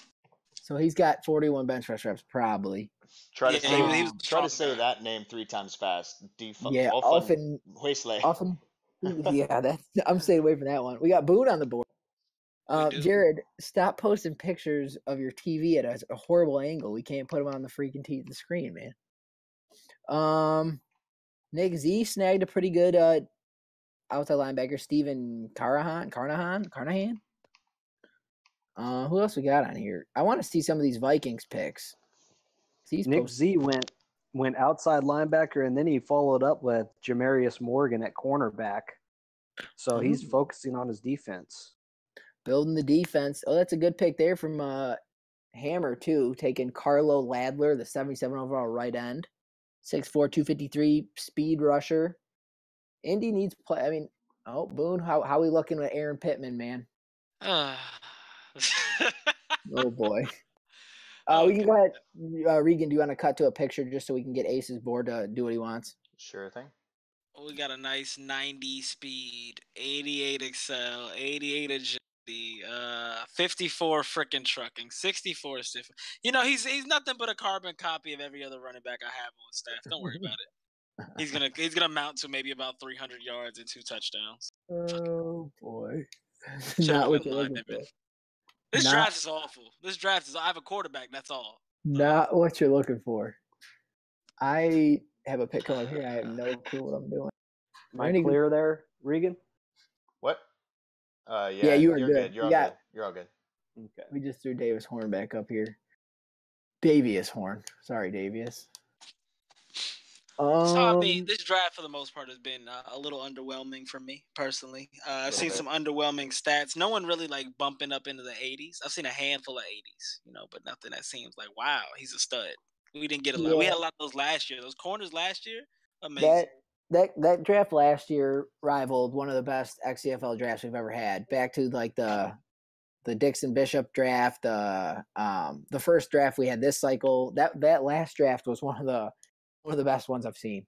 So he's got 41 bench press reps, probably. Try to say that name 3 times fast. Often. Yeah, I'm staying away from that one. We got Boone on the board. Jared, stop posting pictures of your TV at a horrible angle. We can't put them on the freaking the screen, man. Nick Z snagged a pretty good outside linebacker, Steven Carnahan. Who else we got on here? I want to see some of these Vikings picks. Nick Z went outside linebacker, and then he followed up with Jamarius Morgan at cornerback. So he's focusing on his defense. Building the defense. Oh, that's a good pick there from Hammer, too. Taking Carlo Ladler, the 77 overall right end. 6'4", 253 speed rusher. Indy needs play. I mean, Boone, how are we looking with Aaron Pittman, man? Oh, boy. We can go ahead. Regan, do you want to cut to a picture just so we can get Ace's board to do what he wants? Sure thing. We got a nice 90 speed, 88 Excel, 88 agility, 54 frickin' trucking, 64 stiff. He's nothing but a carbon copy of every other running back I have on staff. Don't worry about it. He's gonna mount to maybe about 300 yards and 2 touchdowns. Oh boy. Not what you're looking for. This draft is awful. I have a quarterback. That's all. Not what you're looking for. I have a pick coming up here. I have no clue what I'm doing. Am I clear there, Regan? What? Yeah, you were good. You're all good. You're all good. Okay. We just threw Davis Horn back up here. Davius Horn. Sorry, Davius. This draft for the most part has been a little underwhelming for me personally. I've seen some underwhelming stats. No one really bumping up into the 80s. I've seen a handful of 80s, but nothing that seems like, wow, he's a stud. We didn't get a lot. We had a lot of those last year. Those corners last year, amazing. That draft last year rivaled one of the best XCFL drafts we've ever had. Back to the the Dixon Bishop draft, the first draft we had this cycle. That last draft was one of the best ones I've seen.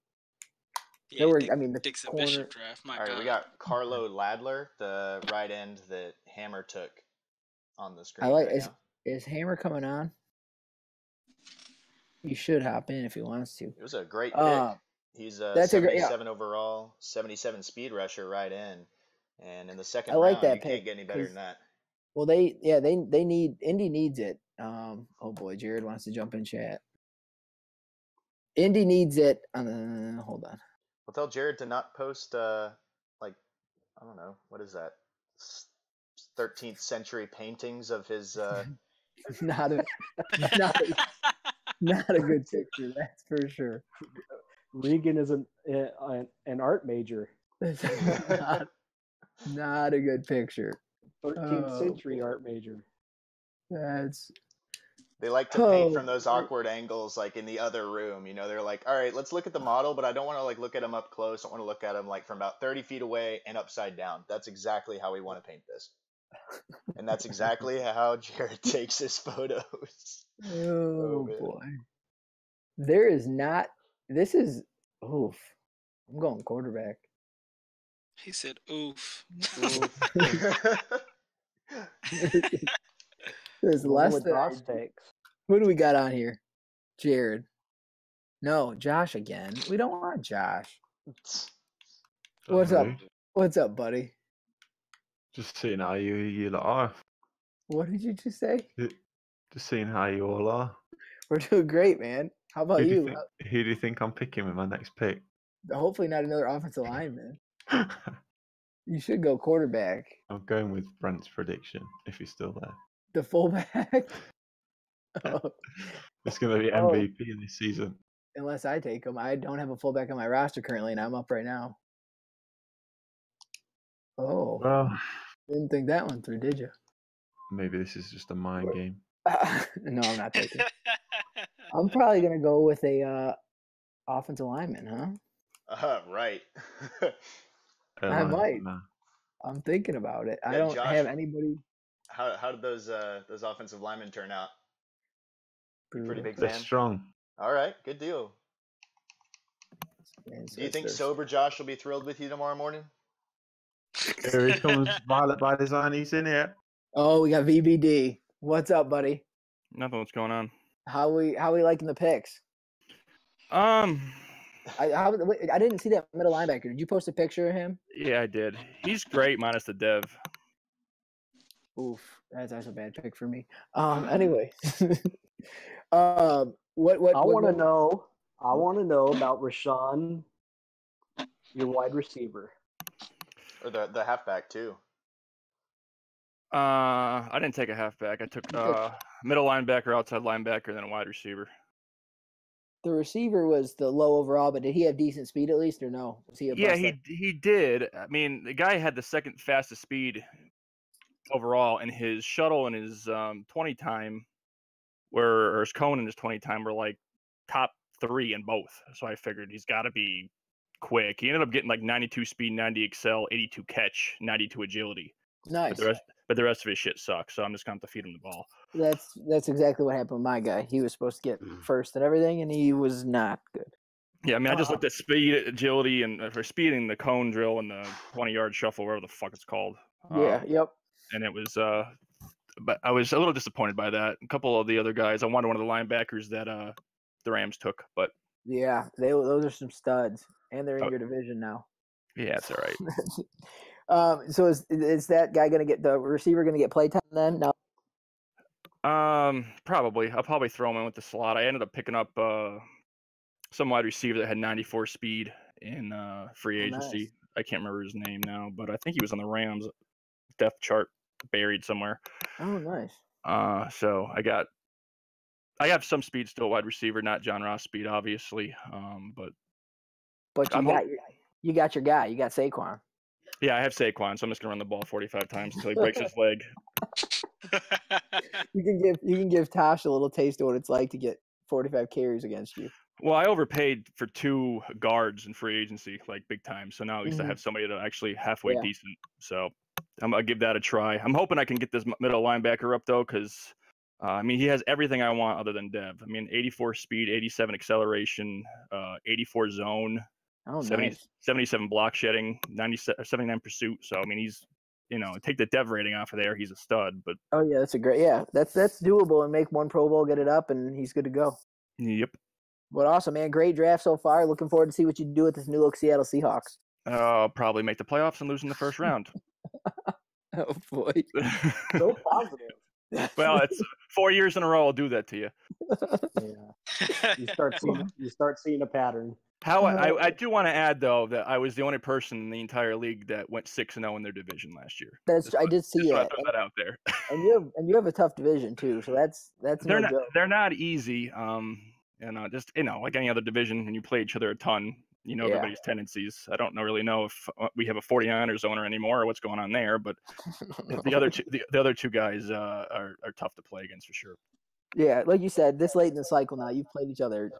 Yeah, the Dixon corner. Bishop draft. My All right, God. we got Carlo Ladler, the right end that Hammer took on the screen now. Is Hammer coming on? He should hop in if he wants to. It was a great pick. He's a 77 overall, 77 speed rusher right in. And in the second round, you can't get any better than that. Well, they need Indy needs it. Oh boy, Jared wants to jump in chat. Indy needs it. Hold on. Well, tell Jared to not post I don't know, what is that? 13th century paintings of his not a good picture, that's for sure. Regan is an art major. Not a good picture. 13th century art major. They like to paint from those awkward angles, like in the other room. You know, they're like, all right, let's look at the model, but I don't want to look at him up close. I want to look at him from about 30 feet away and upside down. That's exactly how we want to paint this. And that's exactly how Jared takes his photos. Oh boy. There is not. This is oof. I'm going quarterback. He said oof. There's less than What do we got on here? Jared. No, Josh again. We don't want Josh. What's up? What's up, buddy? Just seeing how you lot are. What did you just say? Just seeing how you all are. We're doing great, man. How about you? Who do you think I'm picking with my next pick? Hopefully not another offensive lineman. You should go quarterback. I'm going with Brent's prediction, if he's still there. The fullback? It's going to be MVP in this season. Unless I take him. I don't have a fullback on my roster currently, and I'm up right now. Oh. Well, didn't think that one through, did you? Maybe this is just a mind game. No, I'm not taking it. I'm probably going to go with a offensive lineman, huh? Right. I might. I'm thinking about it. I don't have anybody. How did those offensive linemen turn out? Pretty big They're fan. Strong. All right, good deal. Do you think sober Josh will be thrilled with you tomorrow morning? Here he comes, Violet by Design. He's in here. Oh, we got VBD. What's up, buddy? Nothing. What's going on? How we liking the picks? I didn't see that middle linebacker. Did you post a picture of him? Yeah, I did. He's great, minus the dev. Oof, that's a bad pick for me. Anyway, what I want to know about Rashawn, your wide receiver, or the halfback too. I didn't take a halfback. I took middle linebacker, outside linebacker, and then a wide receiver. The receiver was the low overall, but did he have decent speed at least, or no? Was he he did. I mean, the guy had the second fastest speed overall, and his shuttle and his 20 time or his cone and his 20 time were like top 3 in both. So I figured he's got to be quick. He ended up getting like 92 speed, 90 excel, 82 catch, 92 agility. Nice. But the rest of his shit sucks, so I'm just going to have to feed him the ball. That's exactly what happened with my guy. He was supposed to get first and everything, and he was not good. Yeah, I mean, I just looked at speed, agility, and for speeding the cone drill and the 20-yard shuffle, whatever the fuck it's called. Yep. And it was, but I was a little disappointed by that. A couple of the other guys, I wanted one of the linebackers that the Rams took, but yeah, those are some studs, and they're in your division now. Yeah, it's all right. So is that guy gonna get the receiver gonna get playtime then? No. Probably. I'll probably throw him in with the slot. I ended up picking up some wide receiver that had 94 speed in free agency. Nice. I can't remember his name now, but I think he was on the Rams depth chart, buried somewhere. Oh, nice. So I have some speed still, wide receiver, not John Ross speed, obviously. But you got your guy. You got Saquon. Yeah, I have Saquon, so I'm just gonna run the ball 45 times until he breaks his leg. You can give Tosh a little taste of what it's like to get 45 carries against you. Well, I overpaid for 2 guards in free agency, like big time. So now at least I have somebody that's actually halfway decent. So I'm gonna give that a try. I'm hoping I can get this middle linebacker up though, because I mean he has everything I want other than Dev. I mean 84 speed, 87 acceleration, 84 zone, 77 block shedding, 79 pursuit. So I mean he's take the Dev rating off of there, he's a stud. But that's a great that's doable, and make 1 Pro Bowl, get it up, and he's good to go. Yep. But awesome, man. Great draft so far. Looking forward to see what you do with this new look Seattle Seahawks. I'll probably make the playoffs and lose in the first round. Oh boy. So positive. Well, it's 4 years in a row I'll do that to you. Yeah. You start seeing a pattern. I do want to add though that I was the only person in the entire league that went 6-0 in their division last year. I did see that. Throw that out there. And you have a tough division too, so that's no joke. They're not easy. Just like any other division, and you play each other a ton. Everybody's tendencies. I don't really know if we have a 49ers owner anymore or what's going on there, but the other two guys are tough to play against for sure. Yeah, like you said, this late in the cycle now, you've played each other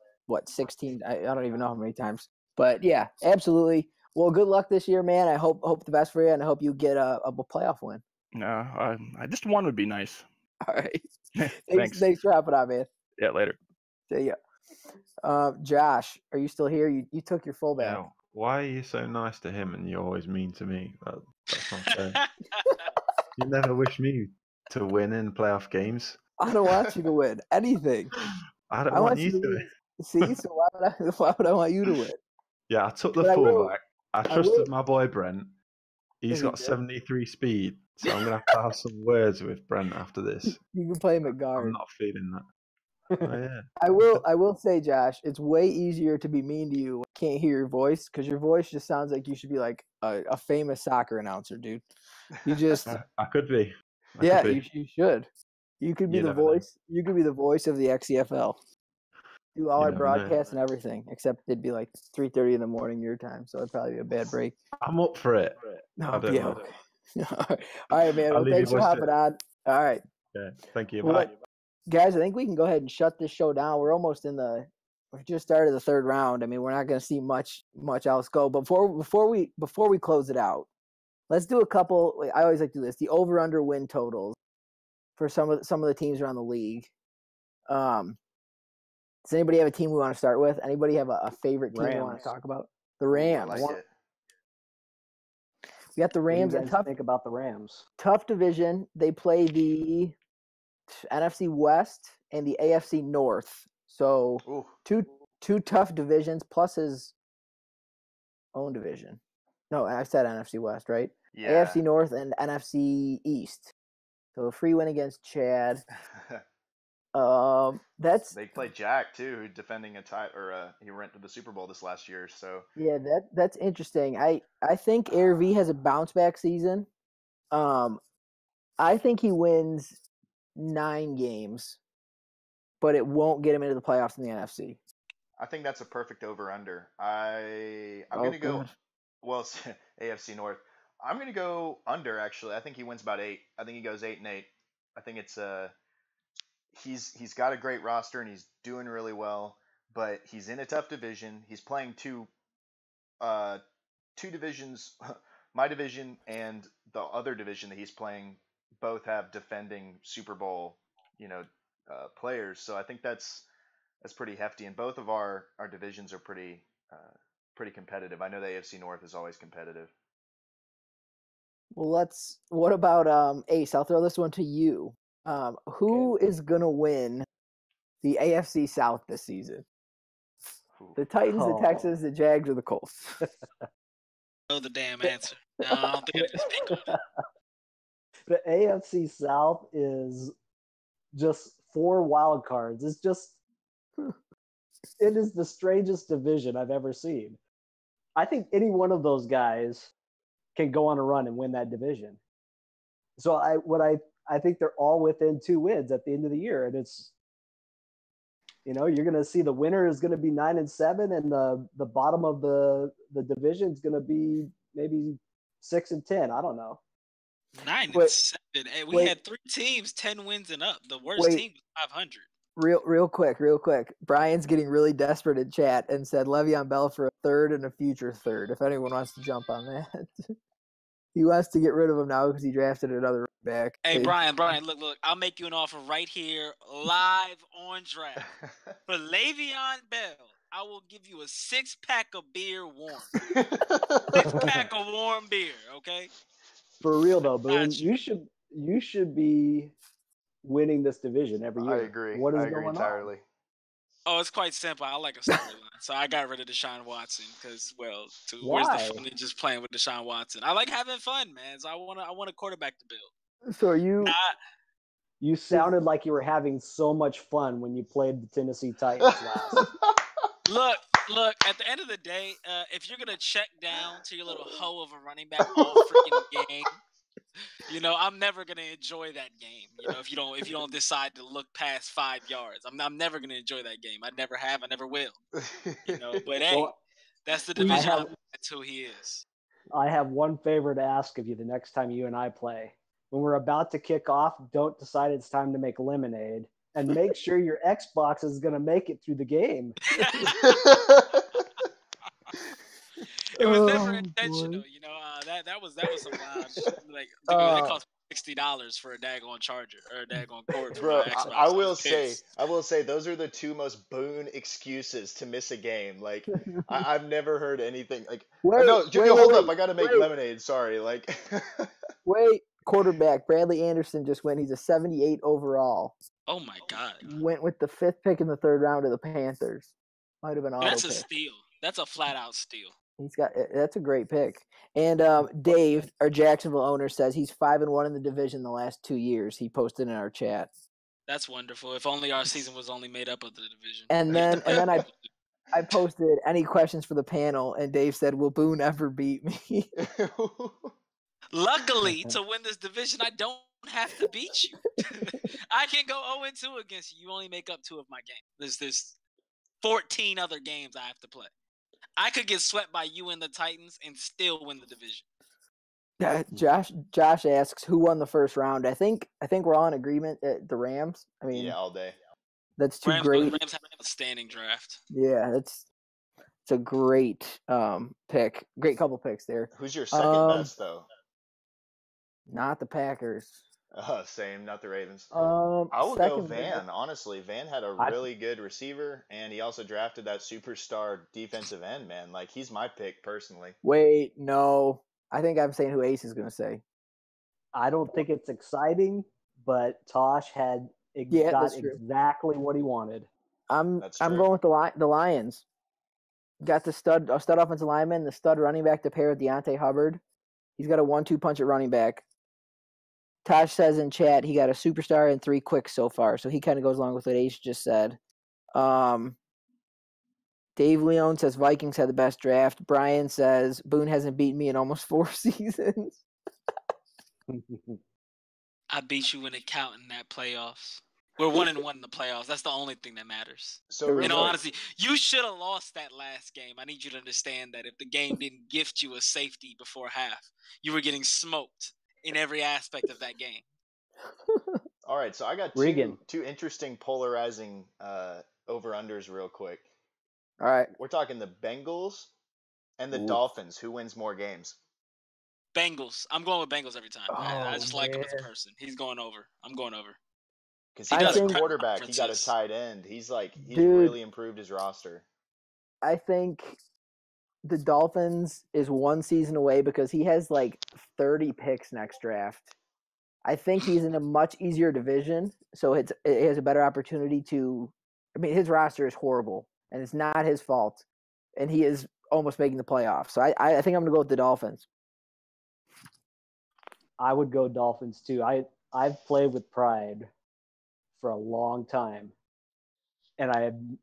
16? I don't even know how many times. But yeah, absolutely. Well, good luck this year, man. I hope the best for you, and I hope you get a playoff win. No, I just one would be nice. All right. Thanks for hopping on, man. Yeah, later. See ya. Josh, are you still here? You took your fullback. Yeah. Why are you so nice to him and you're always mean to me? That's not fair. You never wish me to win in playoff games. I don't want you to win anything. I don't want you to win. See, so why would I want you to win? Yeah, I took the fullback. I trusted my boy Brent. He's got 73 speed, so I'm gonna have some words with Brent after this. You can play him at guard. I'm not feeling that. Oh, yeah. I will say, Josh, it's way easier to be mean to you when I can't hear your voice, because your voice just sounds like you should be like a famous soccer announcer, dude. You just I could be. You should. You could be the voice. Know. You could be the voice of the XCFL. Do all our broadcasts and everything, except it'd be like 3:30 in the morning your time, so it'd probably be a bad break. I'm up for it. No, okay. All right, man. Well, thanks for hopping on. All right. Yeah. Thank you. Well, bye. Guys, I think we can go ahead and shut this show down. We're almost we just started the 3rd round. I mean, we're not going to see much else go. But before we close it out, let's do a couple. I always like to do this: the over/under win totals for some of the teams around the league. Does anybody have a team we want to start with? Anybody have a favorite team you want to talk about? The Rams. I like it. We got the Rams. What do you guys think about the Rams? Tough division. They play the NFC West and the AFC North. So two tough divisions plus his own division. No, I said NFC West, right? Yeah. AFC North and NFC East. So a free win against Chad. They played Jack too, who defending a tie, or he went to the Super Bowl this last year. So yeah, that's interesting. I think ARV has a bounce back season. I think he wins 9 games, but it won't get him into the playoffs in the NFC. I think that's a perfect over/under. I'm going to go. Well, AFC North. I'm going to go under. Actually, I think he wins about 8. I think he goes 8-8. I think it's he's got a great roster and he's doing really well, but he's in a tough division. He's playing two divisions. My division and the other division that he's playing both have defending Super Bowl, players. So I think that's pretty hefty, and both of our divisions are pretty competitive. I know the AFC North is always competitive. Well, what about Ace? I'll throw this one to you. Who is going to win the AFC South this season? The Titans, the Texans, the Jags, or the Colts? Know the damn answer. No, I don't think I just think of it. The AFC South is just 4 wild cards. It is the strangest division I've ever seen. I think any one of those guys can go on a run and win that division. So I think they're all within 2 wins at the end of the year, and it's you're going to see the winner is going to be 9-7, and the bottom of the division is going to be maybe 6-10. I don't know. 9-7. Hey, we had 3 teams 10 wins and up. The worst team was 500. Real quick. Brian's getting really desperate in chat and said Le'Veon Bell for a third and a future third. If anyone wants to jump on that, he wants to get rid of him now because he drafted another back. Hey Brian, look! I'll make you an offer right here, live on draft for Le'Veon Bell. I will give you a 6-pack of beer warm. 6-pack of warm beer, okay? For real though, Boone, you should be winning this division every year. I agree. What is I agree going entirely. on? Oh, it's quite simple. I like a storyline, so I got rid of Deshaun Watson because, where's the fun in just playing with Deshaun Watson? I like having fun, man. So I want a quarterback to build. So you sounded like you were having so much fun when you played the Tennessee Titans last. Look. At the end of the day, if you're gonna check down to your little hoe of a running back all freaking game, I'm never gonna enjoy that game. If you don't decide to look past 5 yards, I'm never gonna enjoy that game. I never have. I never will. But hey, that's the division. That's who he is. I have one favor to ask of you the next time you and I play. When we're about to kick off, don't decide it's time to make lemonade, and make sure your Xbox is gonna make it through the game. It was never intentional, that was some wild shit. Like, dude, that cost $60 for a daggone charger or a daggone cord for my Xbox. I will say those are the two most Boone excuses to miss a game. Like I've never heard anything like hold up, I gotta make lemonade, sorry. Like quarterback Bradley Anderson just went. He's a 78 overall. Oh my God. Went with the 5th pick in the 3rd round of the Panthers. Might have been auto That's pick. a steal. That's a flat out steal. That's a great pick. And Dave, our Jacksonville owner, says he's 5-1 in the division the last 2 years. He posted in our chat. That's wonderful. If only our season was only made up of the division. And then I posted any questions for the panel, and Dave said, "Will Boone ever beat me?" Luckily, to win this division, I don't have to beat you. I can go 0-2 against you. You only make up 2 of my games. There's 14 other games I have to play. I could get swept by you and the Titans and still win the division. Josh asks who won the first round. I think we're all in agreement that the Rams. I mean, yeah, all day. That's great. Rams have a standing draft. Yeah, it's a great pick. Great couple picks there. Who's your second best though? Not the Packers. Same, not the Ravens. I will go Van. Honestly, Van had a really good receiver, and he also drafted that superstar defensive end. Man, like he's my pick personally. Wait, no, I think I'm saying who Ace is going to say. I don't think it's exciting, but Tosh got exactly what he wanted. I'm going with the Lions. Got the stud offensive lineman, the stud running back to pair with Deontay Hubbard. He's got a 1-2 punch at running back. Tosh says in chat he got a superstar and 3 quicks so far, so he kind of goes along with what Ace just said. Dave Leone says Vikings had the best draft. Brian says Boone hasn't beaten me in almost 4 seasons. I beat you when it counted in that playoffs. We're 1-1 in the playoffs. That's the only thing that matters. So, in all honesty, you should have lost that last game. I need you to understand that if the game didn't gift you a safety before half, you were getting smoked in every aspect of that game. All right, so I got two interesting polarizing over-unders real quick. All right. We're talking the Bengals and the Dolphins. Who wins more games? Bengals. I'm going with Bengals every time. I just like him as a person. He's going over. I'm going over. Because he got a quarterback. He got a tight end. He's really improved his roster. I think the Dolphins is 1 season away because he has like 30 picks next draft. I think he's in a much easier division, so it has a better opportunity to. I mean, his roster is horrible, and it's not his fault, and he is almost making the playoffs. So I think I'm going to go with the Dolphins. I would go Dolphins too. I've played with Pride for a long time, and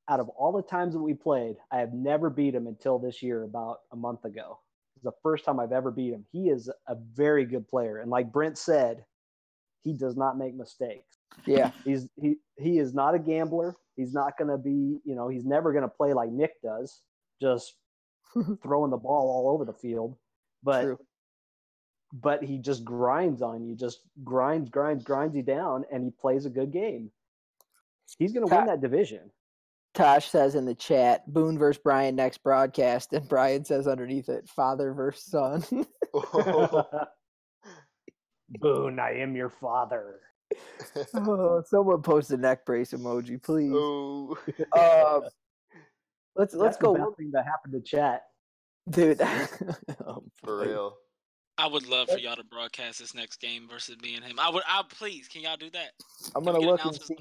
out of all the times that we played, I have never beat him until this year, about a month ago. It's the first time I've ever beat him. He is a very good player, and like Brent said, he does not make mistakes. Yeah, he is not a gambler. He's not going to be, he's never going to play like Nick does, just throwing the ball all over the field. But he just grinds on you, just grinds you down, and he plays a good game. He's going to win that division. Tosh says in the chat, Boone versus Brian next broadcast, and Brian says underneath it, father versus son. Boone, I am your father. Oh, someone post a neck brace emoji, please. Oh. Let's That's go. The best thing that happened to chat, dude. For real. I would love for y'all to broadcast this next game versus me and him. I please, can y'all do that? I'm gonna look and see.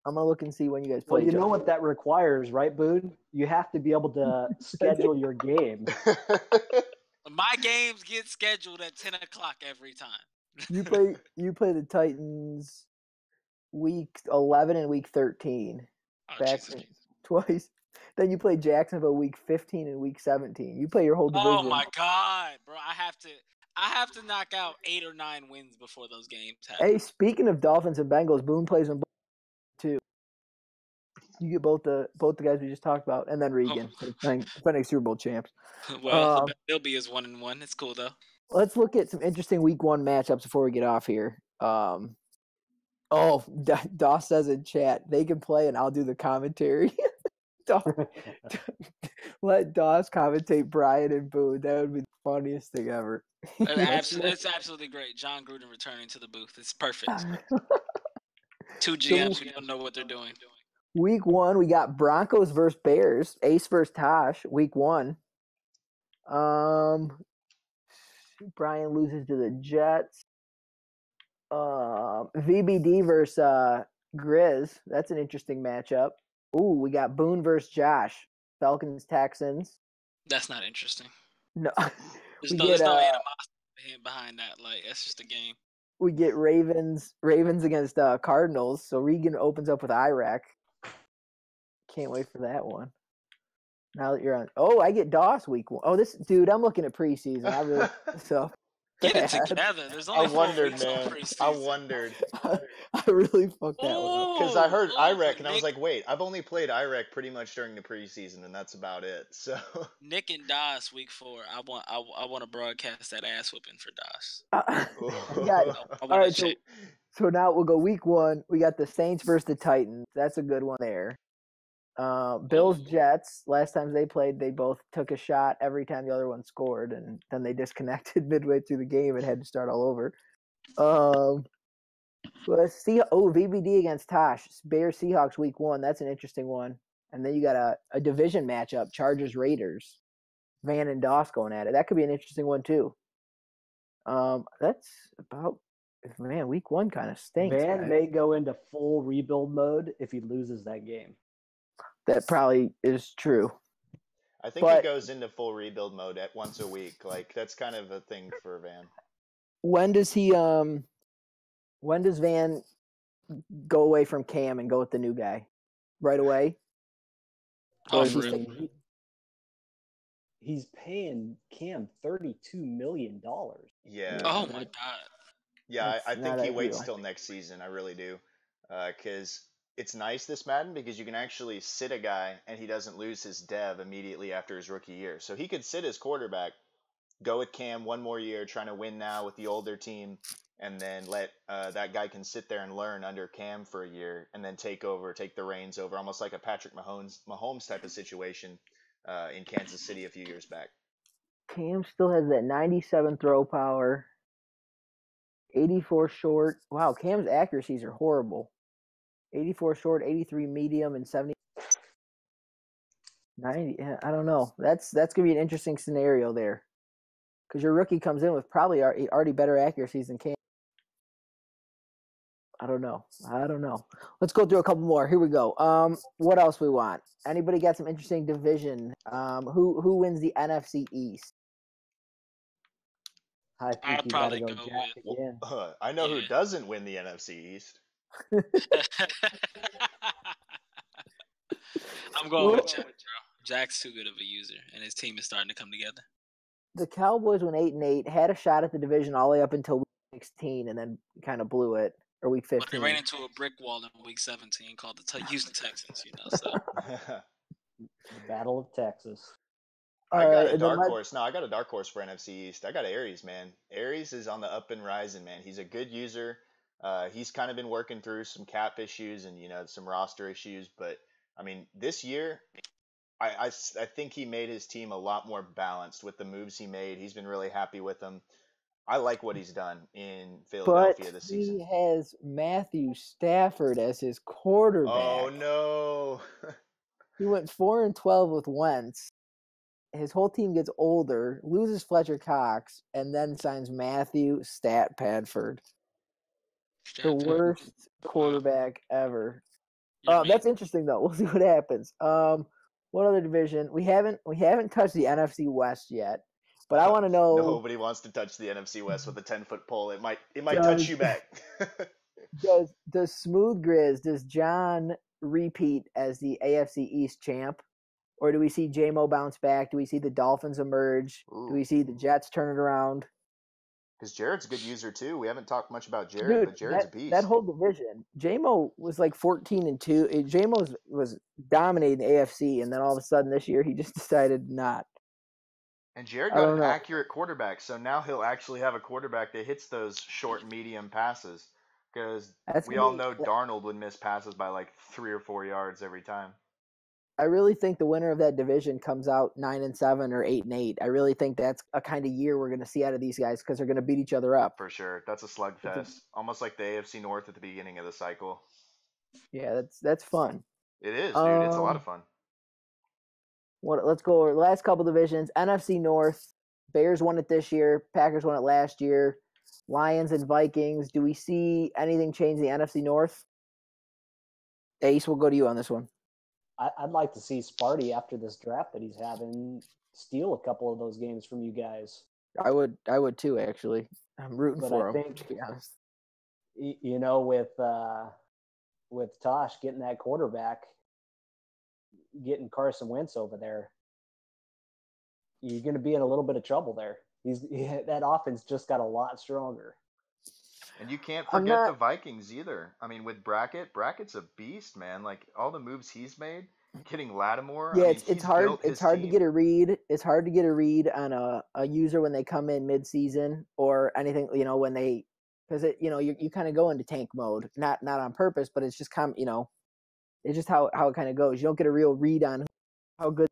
I'm gonna look and see when you guys play. Well, you know what that requires, right, Boone? You have to be able to schedule your game. My games get scheduled at 10 o'clock every time. You play the Titans week 11 and week 13. Back twice. Then you play Jacksonville week 15 and week 17. You play your whole division. Oh my god, bro! I have to knock out 8 or 9 wins before those games happen. Hey, speaking of Dolphins and Bengals, Boone plays them too. You get both the guys we just talked about, and then Regan, defending Super Bowl champs. Well, they'll be as 1-1. It's cool though. Let's look at some interesting week 1 matchups before we get off here. Doss says in chat they can play and I'll do the commentary. Let Doss commentate Brian and Boone. That would be the funniest thing ever. It's absolutely great. John Gruden returning to the booth. It's perfect. 2 GMs who don't know what they're doing. Week 1, we got Broncos versus Bears. Ace versus Tosh. Week 1. Brian loses to the Jets. VBD versus Grizz. That's an interesting matchup. Ooh, we got Boone versus Josh. Falcons, Texans. That's not interesting. No. There's no animosity behind that. Like, that's just a game. We get Ravens against Cardinals. So Regan opens up with Iraq. Can't wait for that one. Now that you're on. Oh, I get Doss week 1. Oh, I'm looking at preseason. I really Get it together. There's only 4 weeks on preseason. I wondered. I really fucked that one up. Because I heard Iraq, and I was like, wait, I've only played Iraq pretty much during the preseason, and that's about it. So Nick and Doss week 4. I want to broadcast that ass whipping for Doss. All right, so now we'll go week 1. We got the Saints versus the Titans. That's a good one there. Bills Jets. Last time they played, they both took a shot every time the other one scored, and then they disconnected midway through the game and had to start all over. Let's see. VBD against Tosh. Bears Seahawks week 1. That's an interesting one. And then you got a division matchup: Chargers Raiders. Van and Doss going at it. That could be an interesting one too. That's about. Man, week 1 kind of stinks. Van may go into full rebuild mode if he loses that game. That probably is true. I think he goes into full rebuild mode at once a week. Like, that's kind of a thing for Van. When does Van go away from Cam and go with the new guy? Right away? He's paying Cam $32 million. Yeah. Oh my god. Yeah, I think he waits till next season. I really do. Because it's nice this Madden because you can actually sit a guy and he doesn't lose his dev immediately after his rookie year. So he could sit his quarterback, go with Cam one more year, trying to win now with the older team, and then let that guy can sit there and learn under Cam for a year and then take the reins over, almost like a Patrick Mahomes type of situation in Kansas City a few years back. Cam still has that 97 throw power, 84 short. Wow, Cam's accuracies are horrible. 84 short, 83 medium, and 70. 90. I don't know. That's going to be an interesting scenario there, because your rookie comes in with probably already better accuracies than Cam. I don't know. Let's go through a couple more. Here we go. What else we want? Anybody got some interesting division? Who wins the NFC East? I think you gotta go Jack again. I know who doesn't win the NFC East. I'm going with Jack, bro. Jack's too good of a user, and his team is starting to come together. The Cowboys went 8-8, had a shot at the division all the way up until week 16, and then kind of blew it, or week 15. But they ran into a brick wall in week 17 called the Houston Texans. So the Battle of Texas. I got a dark horse. No, I got a dark horse for NFC East. I got Aries, man. Aries is on the up and rising, man. He's a good user. He's kind of been working through some cap issues and some roster issues, but I mean, this year, I think he made his team a lot more balanced with the moves he made. He's been really happy with them. I like what he's done in Philadelphia this season. He has Matthew Stafford as his quarterback. Oh no! He went 4-12 with Wentz. His whole team gets older, loses Fletcher Cox, and then signs Matthew Padford. The worst quarterback ever. That's interesting though. We'll see what happens. What other division? We haven't touched the NFC West yet, but I want to know. Nobody wants to touch the NFC West with a 10-foot pole. It might touch you back. does Smooth Grizz, does John repeat as the AFC East champ? Or do we see J-Mo bounce back? Do we see the Dolphins emerge? Ooh. Do we see the Jets turn it around? Because Jared's a good user too. We haven't talked much about Jared, but Jared's a beast. That whole division, J-Mo was like 14-2. J-Mo was dominating the AFC, and then all of a sudden this year he just decided not. And Jared got an accurate quarterback, so now he'll actually have a quarterback that hits those short, medium passes. Because we all know Darnold would miss passes by like 3 or 4 yards every time. I really think the winner of that division comes out 9-7 or 8-8. I really think that's a kind of year we're going to see out of these guys because they're going to beat each other up. For sure, that's a slugfest, almost like the AFC North at the beginning of the cycle. Yeah, that's fun. It is, dude. It's a lot of fun. Let's go over the last couple divisions. NFC North, Bears won it this year. Packers won it last year. Lions and Vikings. Do we see anything change in the NFC North? Ace, we'll go to you on this one. I'd like to see Sparty after this draft that he's having steal a couple of those games from you guys. I would too, actually. I'm rooting for him, to be honest. You know, with Tosh getting that quarterback, getting Carson Wentz over there, you're going to be in a little bit of trouble there. That offense just got a lot stronger. And you can't forget the Vikings either. I mean, with Brackett's a beast, man. Like all the moves he's made, getting Lattimore. Yeah, I mean, it's hard. It's hard to get a read. It's hard to get a read on a user when they come in mid-season or anything. You know, when they because you kind of go into tank mode, not on purpose, but it's just it's just how it kind of goes. You don't get a real read on how good.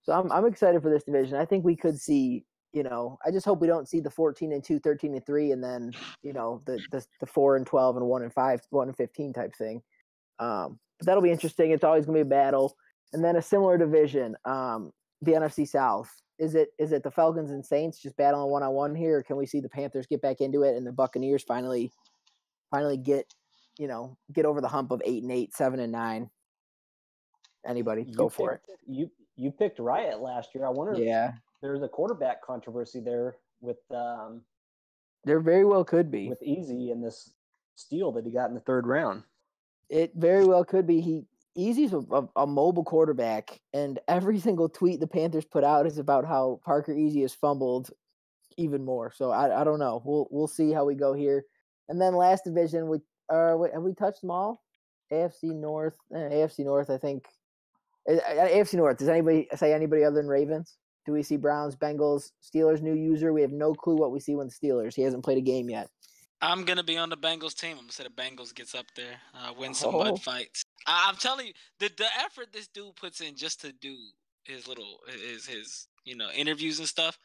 So I'm excited for this division. I think we could see. I just hope we don't see the 14-2, 13-3, and then the 4-12 and 1-5, 1-15 type thing. But that'll be interesting. It's always gonna be a battle. And then a similar division, the NFC South. Is it the Falcons and Saints just battling 1-on-1 here, or can we see the Panthers get back into it and the Buccaneers finally get over the hump of 8-8, 7-9? Anybody go for it? You picked Riot last year. I wonder if there's a quarterback controversy there with there very well could be with Easy and this steal that he got in the third round. It very well could be. Easy's a mobile quarterback, and every single tweet the Panthers put out is about how Parker Easy has fumbled even more. So I don't know. We'll see how we go here. And then last division, have we touched them all? AFC North. AFC North, I think. AFC North. Does anybody say anybody other than Ravens? Do we see Browns, Bengals, Steelers, new user? We have no clue what we see when the Steelers. He hasn't played a game yet. I'm going to be on the Bengals team. I'm going to say the Bengals gets up there, win some mud fights. I'm telling you, the effort this dude puts in just to do his interviews and stuff,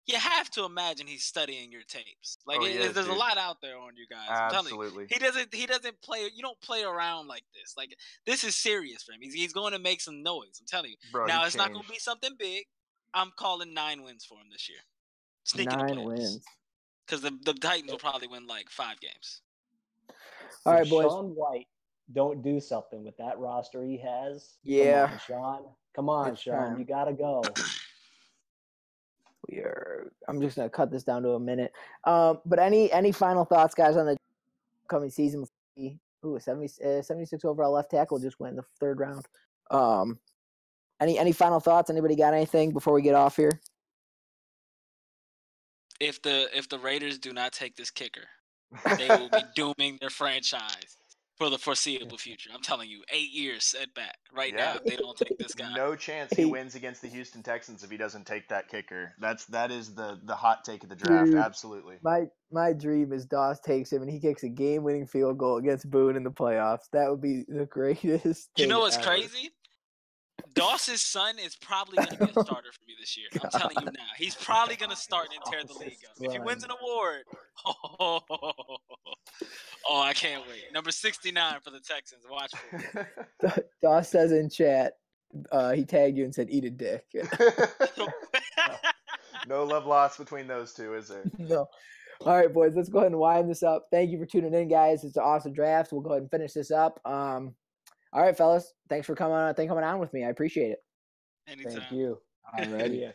you have to imagine he's studying your tapes. Like there's a lot out there on you guys. Absolutely. I'm telling you, he doesn't play. You don't play around like this. Like this is serious for him. He's going to make some noise. I'm telling you. Bro, now it's not going to be something big. I'm calling 9 wins for him this year. Sneaking 9 wins. Because the Titans will probably win like 5 games. All right, boys. Sean White don't do something with that roster he has. Yeah. Come on, Sean. You got to go. I'm just going to cut this down to a minute. But any final thoughts, guys, on the coming season? 76 overall left tackle just went in the third round. Any final thoughts? Anybody got anything before we get off here? If the Raiders do not take this kicker, they will be dooming their franchise for the foreseeable future. I'm telling you, 8 years set back right now if they don't take this guy. No chance he wins against the Houston Texans if he doesn't take that kicker. That is the hot take of the draft. Dude, absolutely. My dream is Doss takes him and he kicks a game-winning field goal against Boone in the playoffs. That would be the greatest. You know what's ever. crazy? Doss's son is probably going to be a starter for me this year. I'm telling you now. He's probably going to start and tear the league up. If he wins an award, I can't wait. Number 69 for the Texans. Watch for it. Doss says in chat, he tagged you and said, eat a dick. No love lost between those two, is there? No. All right, boys, let's go ahead and wind this up. Thank you for tuning in, guys. It's an awesome draft. We'll go ahead and finish this up. All right, fellas. Thanks for coming on with me. I appreciate it. Anytime. Thank you. All righty.